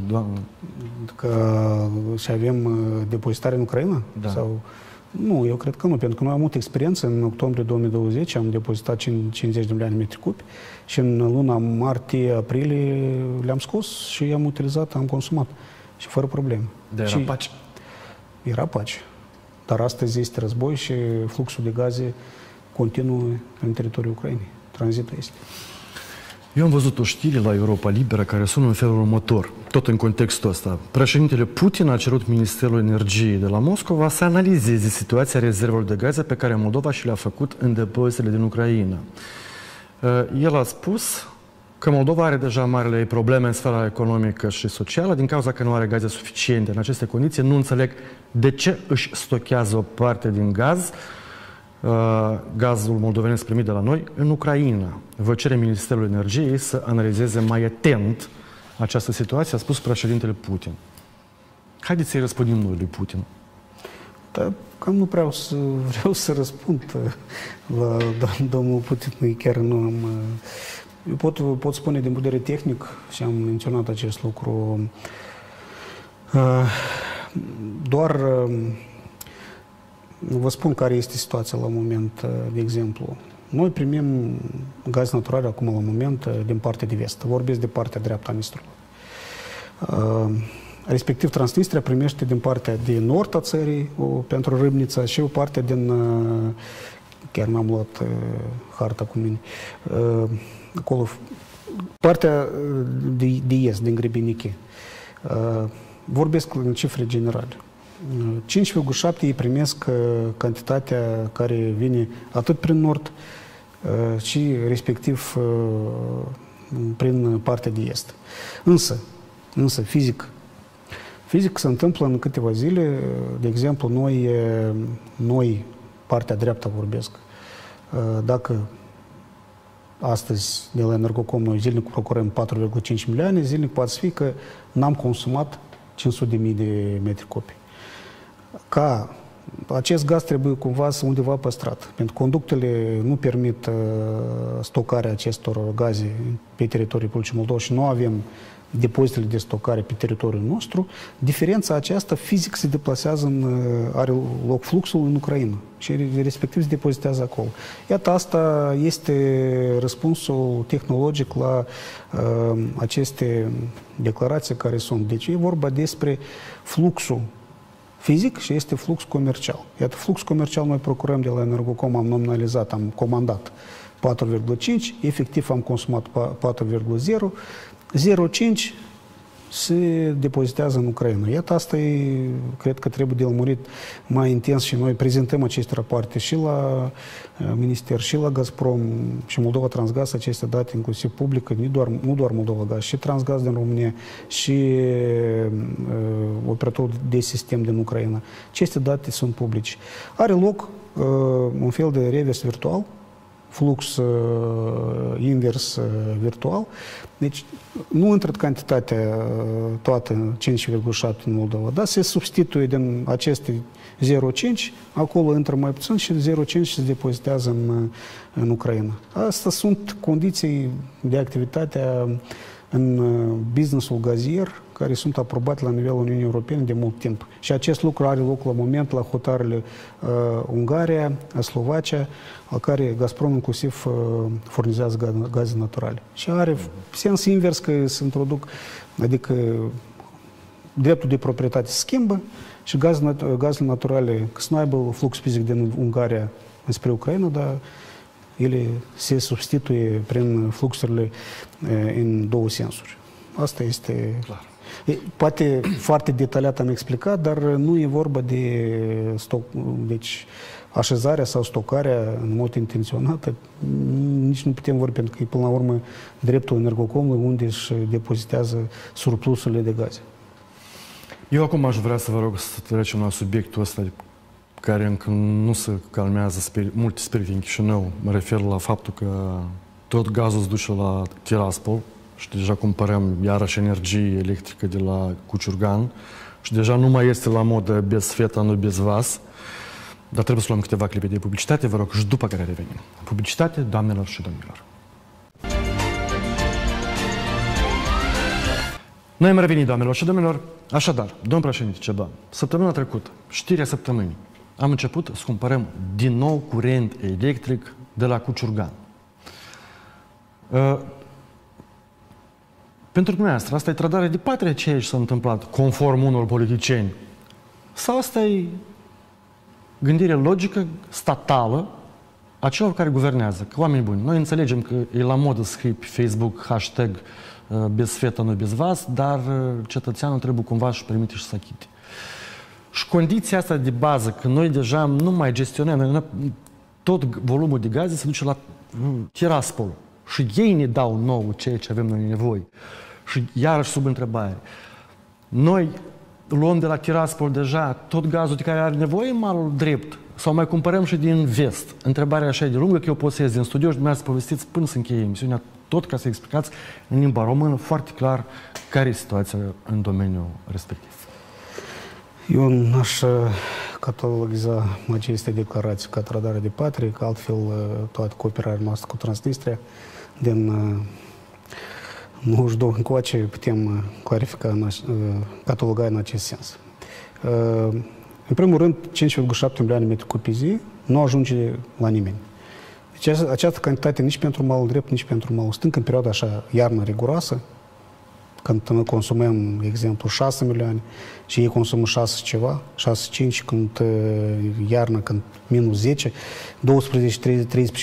Și avem depozitare în Ucraina? Da. Sau... Nu, eu cred că nu, pentru că noi am avut experiență. În octombrie 2020 am depozitat 50 de milioane de metri cubi și în luna martie-aprilie le-am scos și i-am utilizat, am consumat și fără probleme. Dar era pace? Era pace. Dar astăzi este război și fluxul de gaze continuă în teritoriul Ucrainei. Tranzitul este. Eu am văzut o știre la Europa Liberă care sună în felul următor, tot în contextul ăsta. Președintele Putin a cerut Ministerul Energiei de la Moscova să analizeze situația rezervelor de gaze pe care Moldova și le-a făcut în depozitele din Ucraina. El a spus că Moldova are deja marile ei probleme în sfera economică și socială din cauza că nu are gaze suficiente. În aceste condiții nu înțeleg de ce își stochează o parte din gazul moldovenesc primit de la noi în Ucraina. Vă cere Ministerul Energiei să analizeze mai atent această situație, a spus președintele Putin. Haideți să-i răspundim noi lui Putin. Da, cam nu vreau să răspund la domnul Putin. Chiar nu am Eu pot spune din punct de vedere tehnic, și am menționat acest lucru, doar vă spun care este situația la moment, de exemplu. Noi primim gaz natural acum la moment din partea de vest. Vorbesc de partea dreaptă a Nistrului. Respectiv Transnistria primește din partea de nord a țării pentru Râmnița și o parte din, chiar n-am luat harta cu mine, acolo, partea de est, din Grebeniche. Vorbesc în cifre generale. 5,7 ei primesc cantitatea care vine atât prin nord și respectiv prin partea de est. Însă fizic se întâmplă în câteva zile, de exemplu, noi partea dreaptă vorbesc, dacă astăzi de la Energocom noi zilnic procurăm 4,5 milioane, zilnic poate fi că n-am consumat 500.000 de metri cubi. Ca acest gaz trebuie cumva să undeva păstrat, pentru că conductele nu permit stocarea acestor gaze pe teritoriul Republicii Moldova și nu avem depozitele de stocare pe teritoriul nostru. Diferența aceasta fizic se deplasează, are loc fluxul în Ucraina și respectiv se depozitează acolo. Iată, asta este răspunsul tehnologic la aceste declarații care sunt. Deci e vorba despre fluxul fizic și este flux comercial. Iată, flux comercial noi procurăm de la Energocom, am nominalizat, am comandat 4,5, efectiv am consumat 4,0, 0,5 se depozitează în Ucraina. Iată, asta e, cred că trebuie de lămurit mai intens și noi prezentăm aceste rapoarte și la Minister, și la Gazprom, și Moldova Transgaz, aceste date inclusiv publică, nu doar Moldova Gaz, și Transgaz din România, și operatorul de sistem din Ucraina. Aceste date sunt publice. Are loc un fel de revers virtual, flux invers virtual. Deci nu intră cantitatea toată 5,7 în Moldova, dar se substituie din aceste 0,5, acolo intră mai puțin și 0,5 se depozitează în Ucraina. Astea sunt condiții de activitate în businessul gazier care sunt aprobate la nivelul Uniunii Europene de mult timp. Și acest lucru are loc la moment la hotarele Ungaria, Slovacia, la care Gazprom inclusiv furnizează gaze naturale. Și are sens invers că se introduc, adică dreptul de proprietate se schimbă și gazele naturale, că să nu aibă flux fizic din Ungaria spre Ucraina, dar ele se substituie prin fluxurile în două sensuri. Asta este... Clar. Poate foarte detaliat am explicat, dar nu e vorba de deci, așezarea sau stocarea în mod intenționat. Nici nu putem vorbi, pentru că e până la urmă dreptul Energocomului unde își depozitează surplusurile de gaze. Eu acum aș vrea să vă rog să trecem la subiectul ăsta care încă nu se calmează multe sperii în Chișinău. Mă refer la faptul că tot gazul se duce la Tiraspol și deja cumpărăm iarăși energie electrică de la Cuciurgan și deja nu mai este la modă bez feta, nu bez vas. Dar trebuie să luăm câteva clipe de publicitate, vă rog, și după care revenim. Publicitate, doamnelor și domnilor. Noi am revenit, doamnelor și domnilor. Așadar, domn președinte Ceban, săptămâna trecută, știrea săptămânii, am început să cumpărăm din nou curent electric de la Cuciurgan. Pentru dumneavoastră, asta e trădare de patrie ceea ce s-a întâmplat, conform unor politicieni? Sau asta e gândire logică, statală, a celor care guvernează? Că, oameni buni, noi înțelegem că e la modă să scrii pe Facebook hashtag bez feta, nu bez vas, dar cetățeanul trebuie cumva să-și permite și să achite. Și condiția asta de bază, că noi deja nu mai gestionăm, tot volumul de gaze se duce la Tiraspol și ei ne dau nou ceea ce avem noi nevoie. Și iarăși sub întrebare. Noi luăm de la Tiraspol deja tot gazul de care are nevoie în malul drept sau mai cumpărăm și din vest? Întrebarea așa de lungă că eu pot să ies din studio și dumneavoastră să povestiți până să încheie emisiunea, tot ca să explicați în limba română foarte clar care e situația în domeniul respectiv. Eu n-aș catalogiza aceste declarații ca trădare de patrie, că altfel toată cooperarea noastră cu Transnistria din 92 încoace putem clarifica, cataloga în acest sens. În primul rând, 5,7 milioane de metri cubi pe zi nu ajunge la nimeni. Deci această cantitate nici pentru malul drept, nici pentru malul stâng, în perioada așa iarnă riguroasă, când noi consumăm, de exemplu, 6 milioane și ei consumă 6 ceva, 6,5, când iarnă, când minus 10, 12-13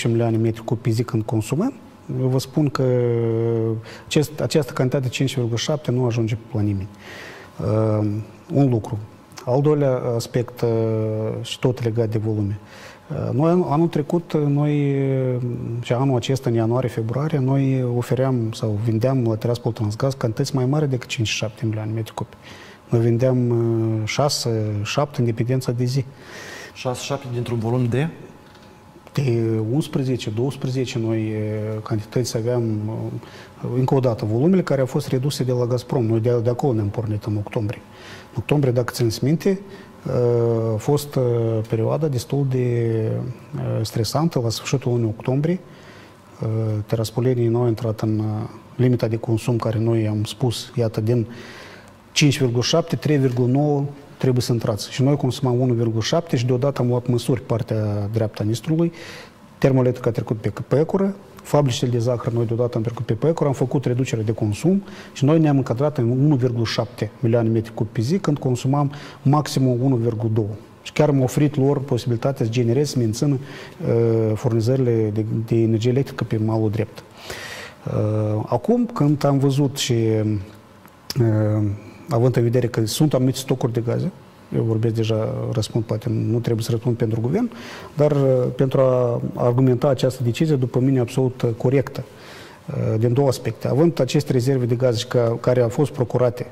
milioane de metri cubi pe zi când consumăm, eu vă spun că această cantitate 5,7 nu ajunge la nimeni. Un lucru. Al doilea aspect, și tot legat de volume. Noi anul trecut, și anul acesta, în ianuarie-februarie, noi ofeream sau vindeam la Tiraspol Transgaz cantități mai mari decât 5-7 milioane de metri cubi. Noi vindeam 6-7 în dependența de zi. 6-7 dintr-un volum de? De 11-12 noi cantități aveam, încă o dată, volumele care au fost reduse de la Gazprom. Noi de acolo ne-am pornit în octombrie. În octombrie, dacă țineți minte, a fost perioada destul de stresantă. La sfârșitul lunii octombrie, teraspolenii nu au intrat în limita de consum care noi am spus, iată, din 5,7, 3,9 trebuie să intrați. Și noi consumam 1,7 și deodată am luat măsuri partea dreapta Nistrului. Termoelectrica a trecut pe pecură, fabricile de zahăr noi deodată am trecut pe pecură, am făcut reducere de consum și noi ne-am încadrat în 1,7 milioane de metri cubi pe zi când consumam maximum 1,2. Și chiar am oferit lor posibilitatea să genereze, să mențină furnizările de energie electrică pe malul drept. Acum, când am văzut și având în vedere că sunt anumite stocuri de gaze, eu vorbesc deja, răspund, poate nu trebuie să răspund pentru guvern, dar pentru a argumenta această decizie, după mine, absolut corectă, din două aspecte. Având aceste rezerve de gaze care au fost procurate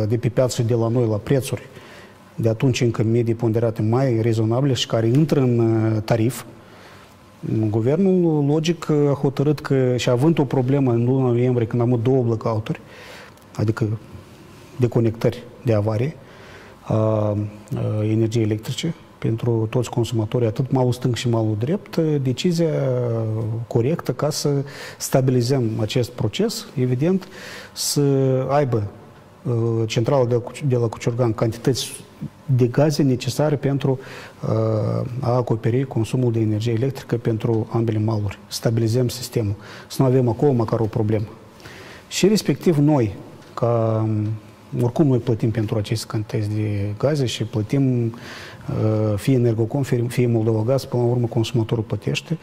de pe piață și de la noi la prețuri, de atunci încă medii ponderate mai rezonabile și care intră în tarif, guvernul, logic, a hotărât că, și având o problemă în luna noiembrie, când am avut 2 blackout-uri, adică deconectări de avarie a energiei electrice pentru toți consumatorii, atât malul stâng și malul drept, decizia corectă ca să stabilizăm acest proces, evident, să aibă centrala de la Cuciurgan cantități de gaze necesare pentru a acoperi consumul de energie electrică pentru ambele maluri. Stabilizăm sistemul, să nu avem acolo măcar o problemă. Și respectiv noi, ca oricum noi plătim pentru aceste cantități de gaze și plătim fie Energocom, fie Moldovagaz, până la urmă consumatorul plătește,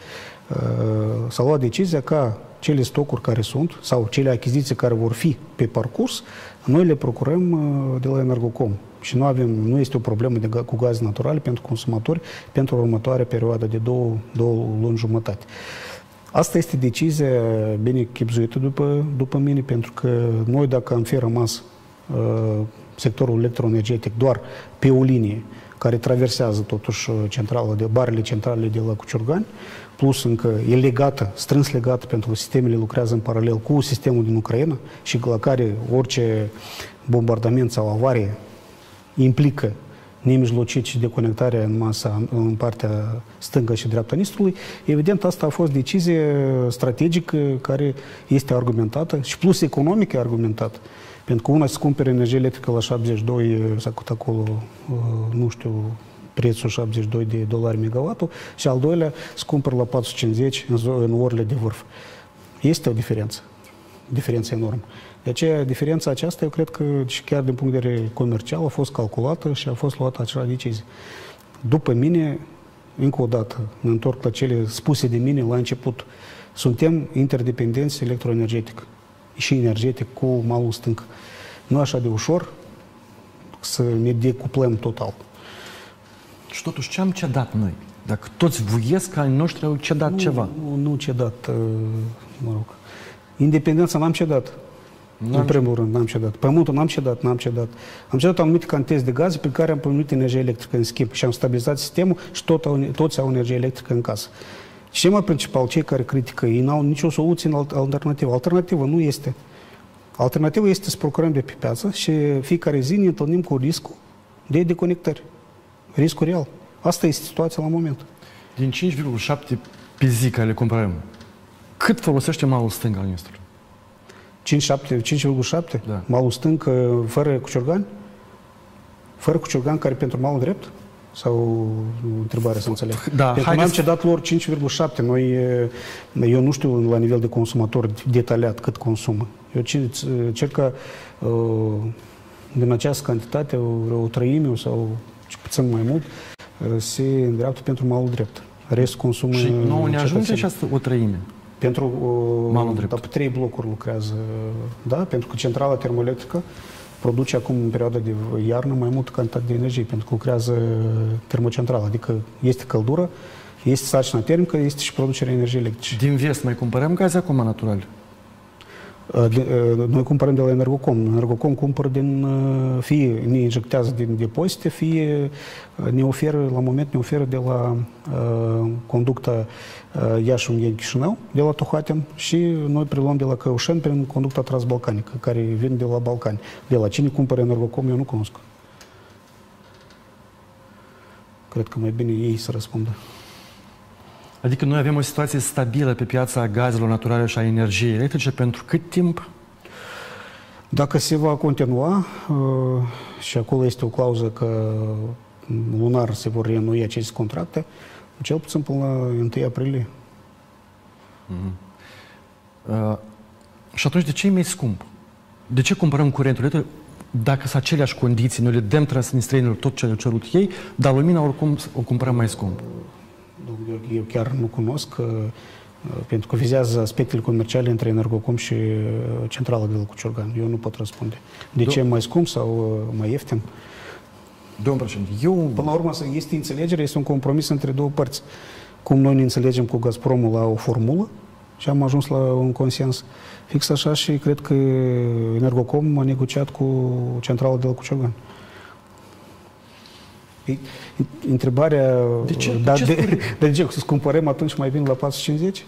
s-a luat decizia ca cele stocuri care sunt sau cele achiziții care vor fi pe parcurs, noi le procurăm de la Energocom. Și nu este o problemă cu gaze naturale pentru consumatori pentru următoarea perioadă de 2 luni jumătate. Asta este decizia bine chibzuită după mine, pentru că noi, dacă am fi rămas sectorul electroenergetic doar pe o linie care traversează totuși barele centrale de la Cuciurgani, plus încă e legată, strâns legată, pentru că sistemele lucrează în paralel cu sistemul din Ucraina și la care orice bombardament sau avarie implică nemijlocit și deconectarea în masa în partea stângă și dreapta Nistrului, evident asta a fost decizie strategică care este argumentată și plus economică argumentată. Pentru că una se cumpere energie electrică la 72, s-a cut acolo, nu știu, prețul 72 de dolari megawattul și al doilea se cumpără la 450 în orele de vârf. Este o diferență enormă. De aceea, diferența aceasta, eu cred că și chiar din punct de vedere comercial a fost calculată și a fost luată acea decizie. După mine, încă o dată, mă întorc la cele spuse de mine la început, suntem interdependenți electroenergetic și energetic cu malul stâng. Nu așa de ușor să ne decuplăm total. Și totuși ce am cedat noi? Dacă toți vuiesc că ai noștri au cedat ceva. Nu cedat, mă rog. Independența n-am cedat. În primul rând, n-am cedat. Pământul n-am cedat. Am cedat anumite cantități de gaze pe care am primit energie electrică în schimb și am stabilizat sistemul și toți au energie electrică în casă. Și cel mai principal, cei care critică, ei n-au nicio soluție alternativă. Alternativă nu este. Alternativa este să procurăm de pe piață și fiecare zi ne întâlnim cu riscul de deconectări. Riscul real. Asta este situația la moment. Din 5,7 pe zi care le cumpărăm, cât folosește malul stâng al Nistrului? 5,7? Da. Malul stâng fără cuciorgani? Fără cuciorgani care pentru malul drept? Sau întrebarea să înțeleg? Da, pentru că am cedat lor 5,7. Eu nu știu la nivel de consumator detaliat cât consumă. Eu cer ca din această cantitate o treime sau puțin mai mult se îndreaptă pentru malul drept. Restul consumă. Și nouă ne ajunge această o treime? Pentru malul drept. Pe 3 blocuri lucrează, da? Pentru că centrala termoelectrică produce acum în perioada de iarnă mai multă cantitate de energie, pentru că lucrează termocentrală, adică este căldură, este sarcina termică, este și producerea energiei electrice. Din vest mai cumpărăm gaze acum naturale? Noi cumpărăm de la Energocom. Energocom cumpără fie ne injectează din depozite, fie ne oferă de la conducta Iași-Ungheni-Chișinău, de la Tohatin, și noi preluăm de la Căușeni prin conducta transbalcanică, care vine de la Balcani. De la cine cumpără Energocom, eu nu cunosc. Cred că mai bine ei să răspundă. Adică noi avem o situație stabilă pe piața gazelor naturale și a energiei electrice pentru cât timp? Dacă se va continua, și acolo este o clauză că lunar se vor reînnoi aceste contracte, cel puțin până la 1 aprilie. Și atunci de ce e mai scump? De ce cumpărăm curentul electric dacă sunt aceleași condiții, noi le dăm transnistrenilor tot ce au cerut ei, dar lumina oricum o cumpărăm mai scump? Eu chiar nu cunosc, pentru că vizează aspectele comerciale între Energocom și centrala de la Cuciorgan. Eu nu pot răspunde. De ce mai scump sau mai ieftin? Domnul președinte, până la urmă este înțelegere, este un compromis între două părți. Cum noi ne înțelegem cu Gazpromul la o formulă și am ajuns la un consens. Fix așa și cred că Energocom a negociat cu centrala de la Cuciorgan. Întrebarea, de ce să cumpărăm atunci mai bine la 4,50?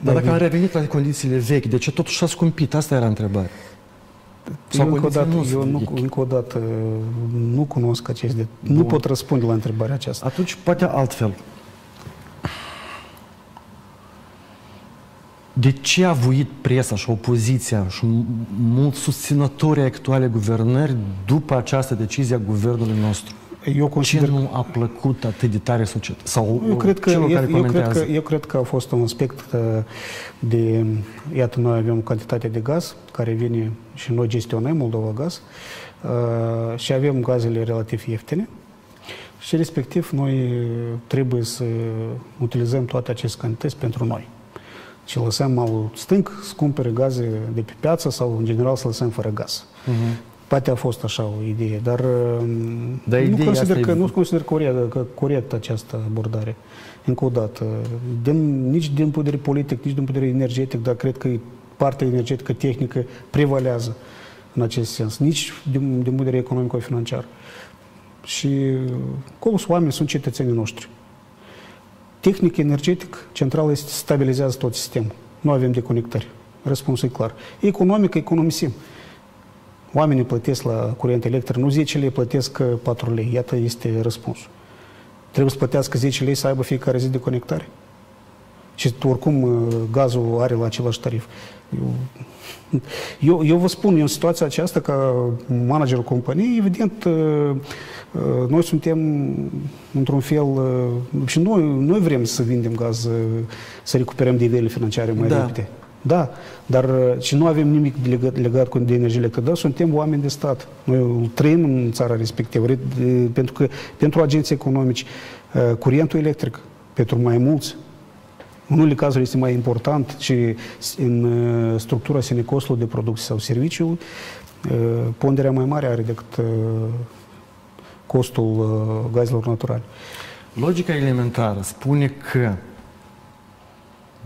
Dar dacă am revenit la condițiile vechi, de ce totuși s-a scumpit? Asta era întrebarea. Eu încă o dată nu cunosc aceste. Nu pot răspunde la întrebarea aceasta. Atunci, poate altfel. De ce a voit presa și opoziția și mulți susținători actuale guvernări după această decizie a guvernului nostru? Ce nu a plăcut atât de tare societății? Sau celor care comentează? Eu cred că a fost un aspect de... Iată, noi avem o cantitate de gaz care vine și noi gestionăm Moldova Gaz și avem gazele relativ ieftine și respectiv noi trebuie să utilizăm toate aceste cantități pentru noi. Și lăsăm malul stâng să cumpere gaze de pe piață sau, în general, să lăsăm fără gaz. Poate a fost așa o idee, dar nu consider corect această abordare. Încă o dată, nici din punct de vedere politic, nici din punct de vedere energetic, dar cred că partea energetică tehnică prevalează în acest sens, nici din punct de vedere economico-financiar. Și acolo oameni sunt cetățenii noștri. Tehnic, energetic, centrala stabilizează tot sistemul. Nu avem deconectări. Răspunsul e clar. Economic, economisim. Oamenii plătesc la curent electric, nu 10 lei, plătesc 4 lei. Iată este răspunsul. Trebuie să plătească 10 lei să aibă fiecare zi de conectare. Și oricum gazul are la același tarif. Eu vă spun, în situația aceasta, ca managerul companiei, evident, noi suntem într-un fel, și noi vrem să vindem gaz, să recuperăm nivelele financiare mai repede. Da, dar și nu avem nimic legat de energie electrică, dar suntem oameni de stat. Noi trăim în țara respectivă, pentru că pentru agenții economici, curentul electric, pentru mai mulți, în unele cazuri este mai important și în structura sinecostului de producție sau serviciu, ponderea mai mare are decât costul gazelor naturale. Logica elementară spune că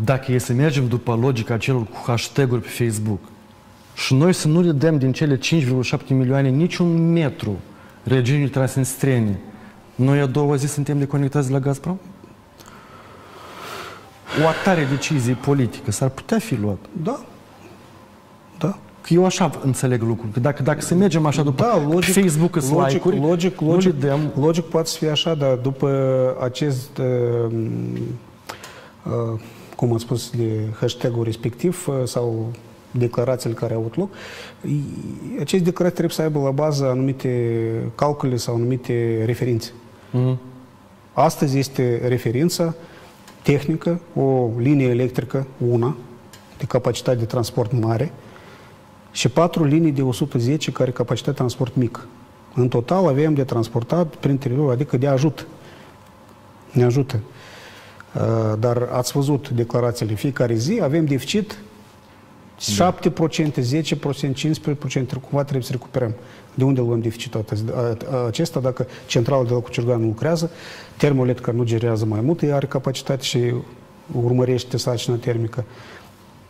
dacă e să mergem după logica celor cu hashtag-uri pe Facebook și noi să nu le dăm din cele 5,7 milioane niciun metru regiunii transnistrene, noi a doua zi suntem deconectați de la Gazprom? O atare decizie politică s-ar putea fi luată. Da. Că eu așa înțeleg lucrul. Că dacă să mergem așa după Facebook, like-uri, logic poate să fie așa, dar după acest, cum am spus, de hashtag-ul respectiv sau declarațiile care au avut loc, aceste declarații trebuie să aibă la bază anumite calcule sau anumite referințe. Astăzi este referința tehnică, o linie electrică, una, de capacitate de transport mare, și 4 linii de 110 care capacitate de transport mic. În total avem de transportat prin teritoriul, adică de ajut. Ne ajută. Dar ați văzut declarațiile fiecare zi, avem deficit 7%, 10%, 15%, cumva trebuie să recuperăm. De unde luăm deficitul acesta? Dacă centrala de la Cuciurgan nu lucrează, termoelectrica nu generează mai mult, ea are capacitate și urmărește sarcina termică.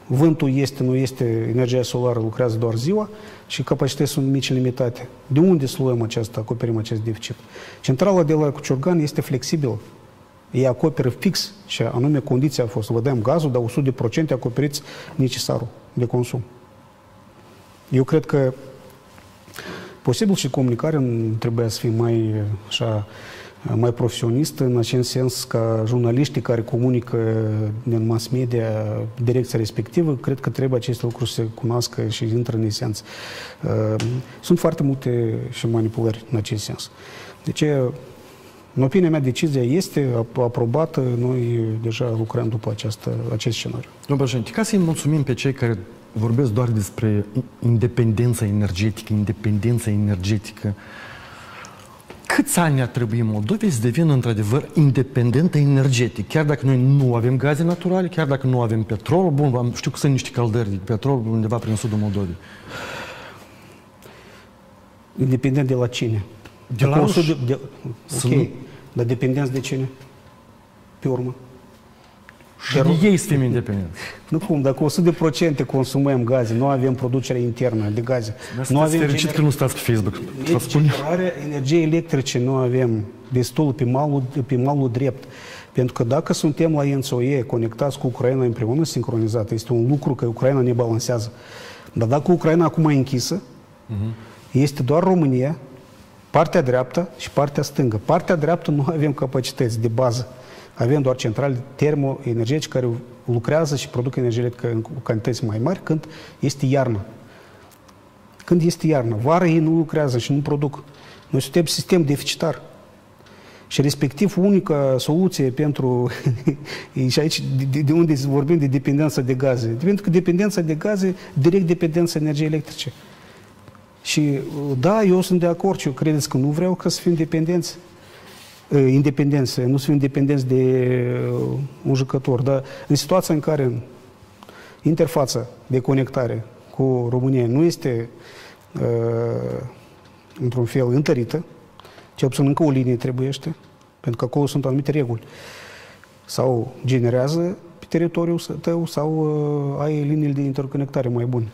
Vântul este, nu este, energia solară lucrează doar ziua și capacitățile sunt mici, limitate. De unde să luăm aceasta, acoperim acest deficit? Centrala de la Cuciurgan este flexibilă. Ei acoperă fix și anume condiția a fost să vă dăm gazul, dar 100% acoperiți necesarul de consum. Eu cred că posibil și comunicarea trebuia să fie mai profesionistă, în acest sens ca jurnaliștii care comunică în mass media direcția respectivă, cred că trebuie aceste lucruri să se cunoască și intră în esență. Sunt foarte multe și manipulări în acest sens. Deci, în opinia mea, decizia este aprobată, noi deja lucrăm după acest scenariu. Domnul președinte, ca să-i mulțumim pe cei care vorbesc doar despre independența energetică, câți ani ar trebui Moldovei să devină într-adevăr independentă energetic? Chiar dacă noi nu avem gaze naturale, chiar dacă nu avem petrol, bun, știu că sunt niște căldări de petrol undeva prin sudul Moldovei. Independent de la cine? De la ok, dar dependenți de cine? Pe urmă. Și de ei să fim independenți. Nu cum, dacă 100% consumăm gaze, nu avem producere internă de gaze. Nu avem fericit că nu stați pe Facebook. Energie electrice nu avem destul pe malul drept. Pentru că dacă suntem la ENTSO-E conectați cu Ucraina împreună, sincronizat, este un lucru că Ucraina ne balansează. Dar dacă Ucraina acum e închisă, este doar România, partea dreaptă și partea stângă. Partea dreaptă nu avem capacități de bază. Avem doar centrale termoenergetice care lucrează și produc energie electrică în cantități mai mari când este iarnă. Când este iarnă. Vara ei nu lucrează și nu produc. Noi suntem sistem deficitar. Și respectiv unica soluție pentru... și aici de unde vorbim de dependența de gaze. Pentru că dependența de gaze, direct dependența energiei electrice. Și da, eu sunt de acord și eu credeți că nu vreau ca să fim dependenți. Independență, nu să fim dependenți de un jucător, dar în situația în care interfața de conectare cu România nu este într-un fel întărită, cel puțin încă o linie trebuiește, pentru că acolo sunt anumite reguli. Sau generează pe teritoriul tău, sau ai liniile de interconectare mai bune.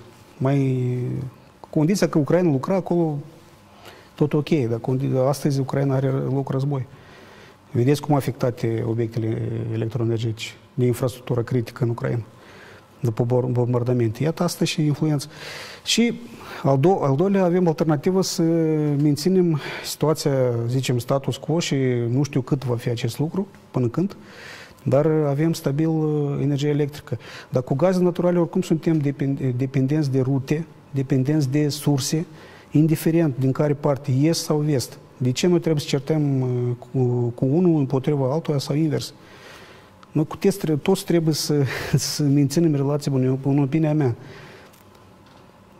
Condiția că Ucraina lucra acolo, tot ok, dar astăzi Ucraina are loc război. Vedeți cum afectate obiectele electroenergetice de infrastructură critică în Ucraina după bombardamente. Iată asta și influență. Și al doilea, avem alternativă să menținem situația, zicem, status quo și nu știu cât va fi acest lucru, până când, dar avem stabil energie electrică. Dar cu gaze naturale oricum suntem dependenți de rute, dependenți de surse, indiferent din care parte, est sau vest. De ce noi trebuie să certăm cu unul împotriva altuia sau invers? Noi toți trebuie să menținem relații bune, în opinia mea.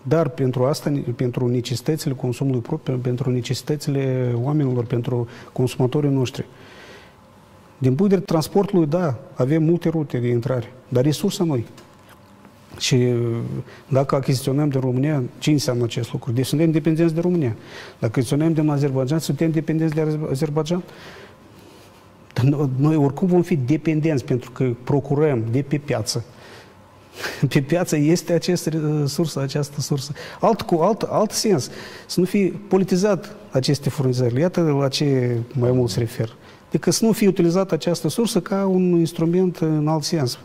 Dar pentru asta, pentru necesitățile consumului propriu, pentru necesitățile oamenilor, pentru consumatorii noștri. Din punct de vedere transportului, da, avem multe rute de intrare, dar resursa noi. Și dacă achiziționăm din România, ce înseamnă acest lucru? Deci suntem dependenți de România. Dacă achiziționăm din Azerbaidjan, suntem dependenți de Azerbaidjan. Dar noi oricum vom fi dependenți pentru că procurăm de pe piață. Pe piață este această sursă. Alt sens. Să nu fie politizat aceste furnizări. Iată la ce mai mult se refer. Adică să nu fie utilizată această sursă ca un instrument în alt sens.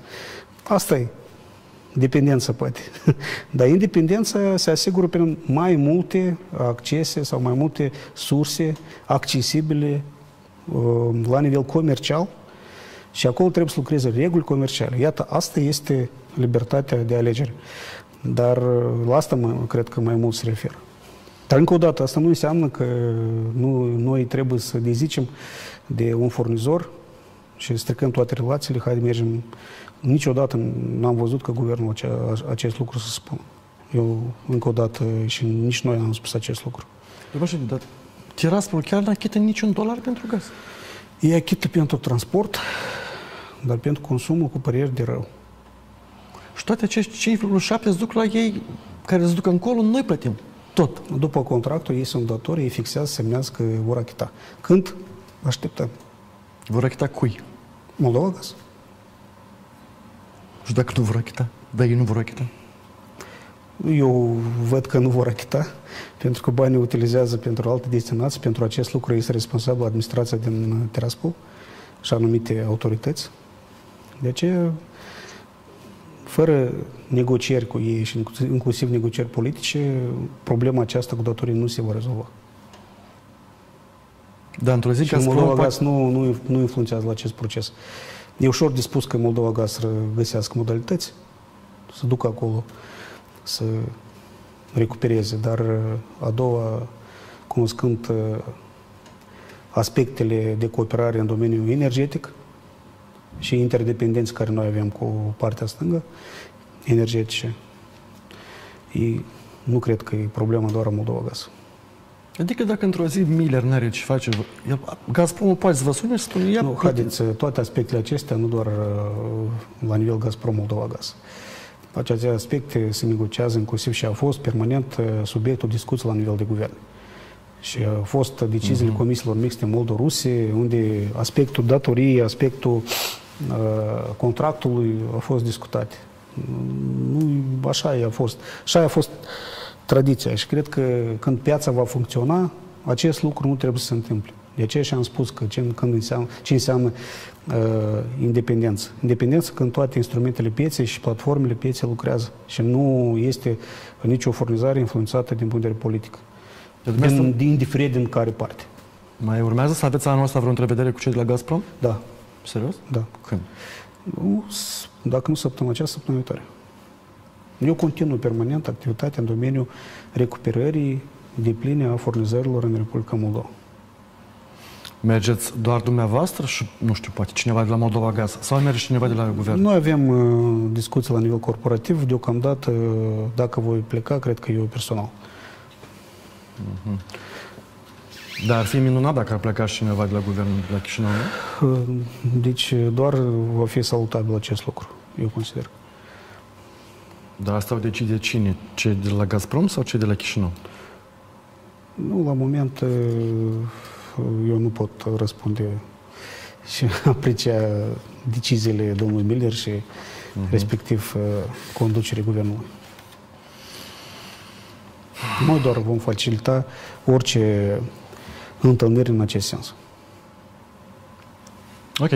Asta e. Dependența poate. Dar independența se asigură prin mai multe accese sau mai multe surse accesibile la nivel comercial și acolo trebuie să lucreze reguli comerciale. Iată, asta este libertatea de alegere. Dar la asta cred că mai mult se referă. Dar încă o dată, asta nu înseamnă că noi trebuie să dezicem de un furnizor și stricăm toate relațiile, haide mergem. Niciodată n-am văzut că guvernul acest lucru să spună. Eu, încă o dată, și nici noi am spus acest lucru. Dar Tiraspol chiar n-achită niciun dolar pentru gaz? Ei achită pentru transport, dar pentru consumul cu păreri de rău. Și toate acești 5,7 se duc la ei, care se duc încolo, noi plătim. Tot. După contractul, ei sunt datori, ei fixează, semnează că vor achita. Când? Așteptăm. Vor achita cui? Moldova Gaz. Și dacă nu vor achita? Dar ei nu vor achita? Eu văd că nu vor achita, pentru că banii utilizează pentru alte destinații. Pentru acest lucru este responsabilă administrația din Tiraspol și anumite autorități. De aceea, fără negocieri cu ei și inclusiv negocieri politice, problema aceasta cu datorii nu se va rezolva. Dar într-o zi, și Moldova Gaz nu influențează la acest proces. E ușor de spus că Moldova Gaz să găsească modalități, să ducă acolo, să recupereze, dar a doua, cunoscând aspectele de cooperare în domeniul energetic și interdependenți care noi avem cu partea stângă, energetice, nu cred că e problema doar a Moldova Gaz. Adică dacă într-o zi Miller n-are ce face, Gazpromul poate să vă sune și spune... Nu, haideți, toate aspectele acestea, nu doar la nivel Gazprom Moldova Gaz. Aceste aspecte se negociază inclusiv și a fost permanent subiectul discuției la nivel de guvern. Și a fost deciziile comisiilor mixte moldo-ruse, unde aspectul datoriei, aspectul contractului a fost discutate. Nu, așa a fost tradiția și cred că când piața va funcționa, acest lucru nu trebuie să se întâmple. De aceea și am spus că ce înseamnă independență. Independență când toate instrumentele pieței și platformele pieței lucrează și nu este nicio furnizare influențată din punct de vedere politic. Indiferent din care parte. Mai urmează să aveți anul ăsta vreo întrevedere cu cei de la Gazprom? Da. Serios? Da. Când? Dacă nu săptămâna aceasta, săptămâna viitoare. Eu continuu permanent activitatea în domeniul recuperării depline a furnizărilor în Republica Moldova. Mergeți doar dumneavoastră și, nu știu, poate cineva de la Moldova Gaz sau merge cineva de la guvern? Noi avem discuții la nivel corporativ. Deocamdată, dacă voi pleca, cred că eu personal. Dar ar fi minunat dacă ar pleca și cineva de la guvern de la Chișinău, nu? Deci doar va fi salutabil acest lucru, eu consider. Dar asta o decide cine? Cei de la Gazprom sau cei de la Chișinău? Nu, la moment eu nu pot răspunde și aprecia deciziile domnului Miller și respectiv conducerea guvernului. Noi doar vom facilita orice întâlniri în acest sens. Ok.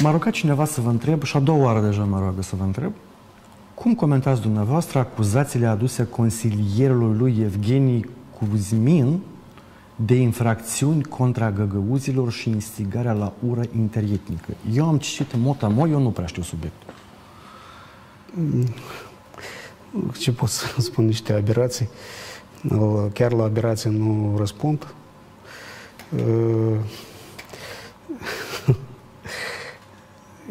M-a rugat cineva să vă întreb, și a doua oară deja mă roagă să vă întreb, cum comentați dumneavoastră acuzațiile aduse consilierului lui Evgeni Kuzmin de infracțiuni contra găgăuzilor și instigarea la ură interetnică? Eu am citit în mot-a-mo, eu nu prea știu subiectul. Ce pot să spun, niște aberații. Chiar la aberații nu răspund.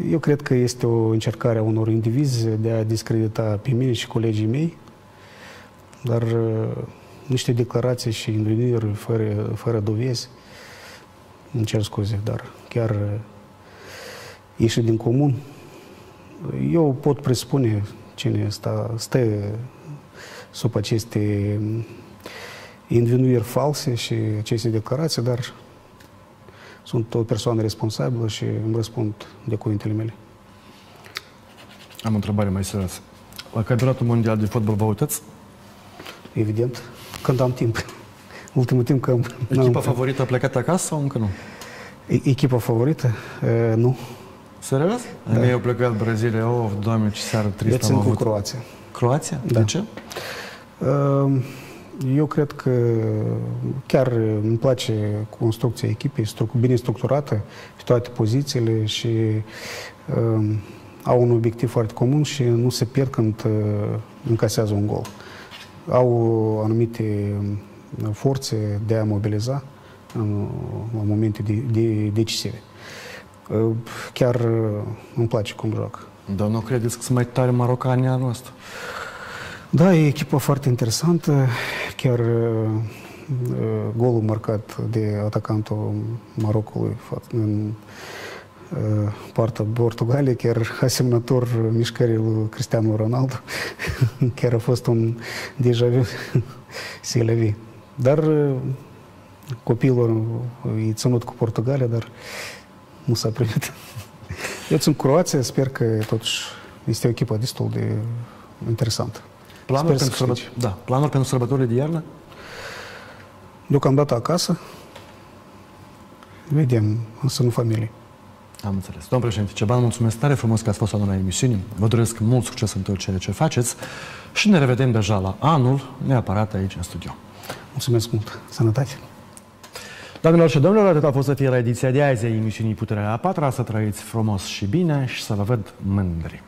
Eu cred că este o încercare a unor indivizi de a discredita pe mine și colegii mei, dar niște declarații și îndoieli fără dovezi, îmi cer scuze, dar chiar ieși din comun. Eu pot presupune cine stă sub aceste învinuiri false și aceste declarații, dar sunt o persoană responsabilă și îmi răspund de cuvintele mele. Am o întrebare mai serioasă. La campionatul mondial de fotbal vă uitați? Evident. Când am timp. Ultimul timp că... Echipa favorită a plecat acasă sau încă nu? Echipa favorită? Nu. Serios? Da. Mie au plecat Brazilia, Doamne, ce seară tristă am avut. avut. Cu Croația. Croația? Da. De ce? Eu cred că chiar îmi place construcția echipei, bine structurată pe toate pozițiile și au un obiectiv foarte comun și nu se pierd când încasează un gol. Au anumite forțe de a mobiliza în momente decisive. Chiar îmi place cum joacă. Dar nu credeți că sunt mai tare marocanii anul ăsta? Da, e echipă foarte interesantă. Chiar golul marcat de atacantul Marocului în partea Portugaliei, chiar asemănător mișcării lui Cristiano Ronaldo. Chiar a fost un deja vu, c'est la vie. Dar copilul e ținut cu Portugalia, dar nu s-a primit. Eu sunt Croația, sper că totuși este o echipă destul de interesantă. Planuri pentru sărbătorile de iarnă? Deocamdată acasă. Vedem, însă nu familie. Am înțeles. Domnul președinte Ceban, mulțumesc tare frumos că ați fost la emisiunii. Vă doresc mult succes în tot ceea ce faceți și ne revedem deja la anul, neapărat aici în studio. Mulțumesc mult. Sănătate! Doamnelor și domnilor, atât a fost să fie la ediția de azi a emisiunii Puterea a patra. Să trăiți frumos și bine și să vă văd mândri.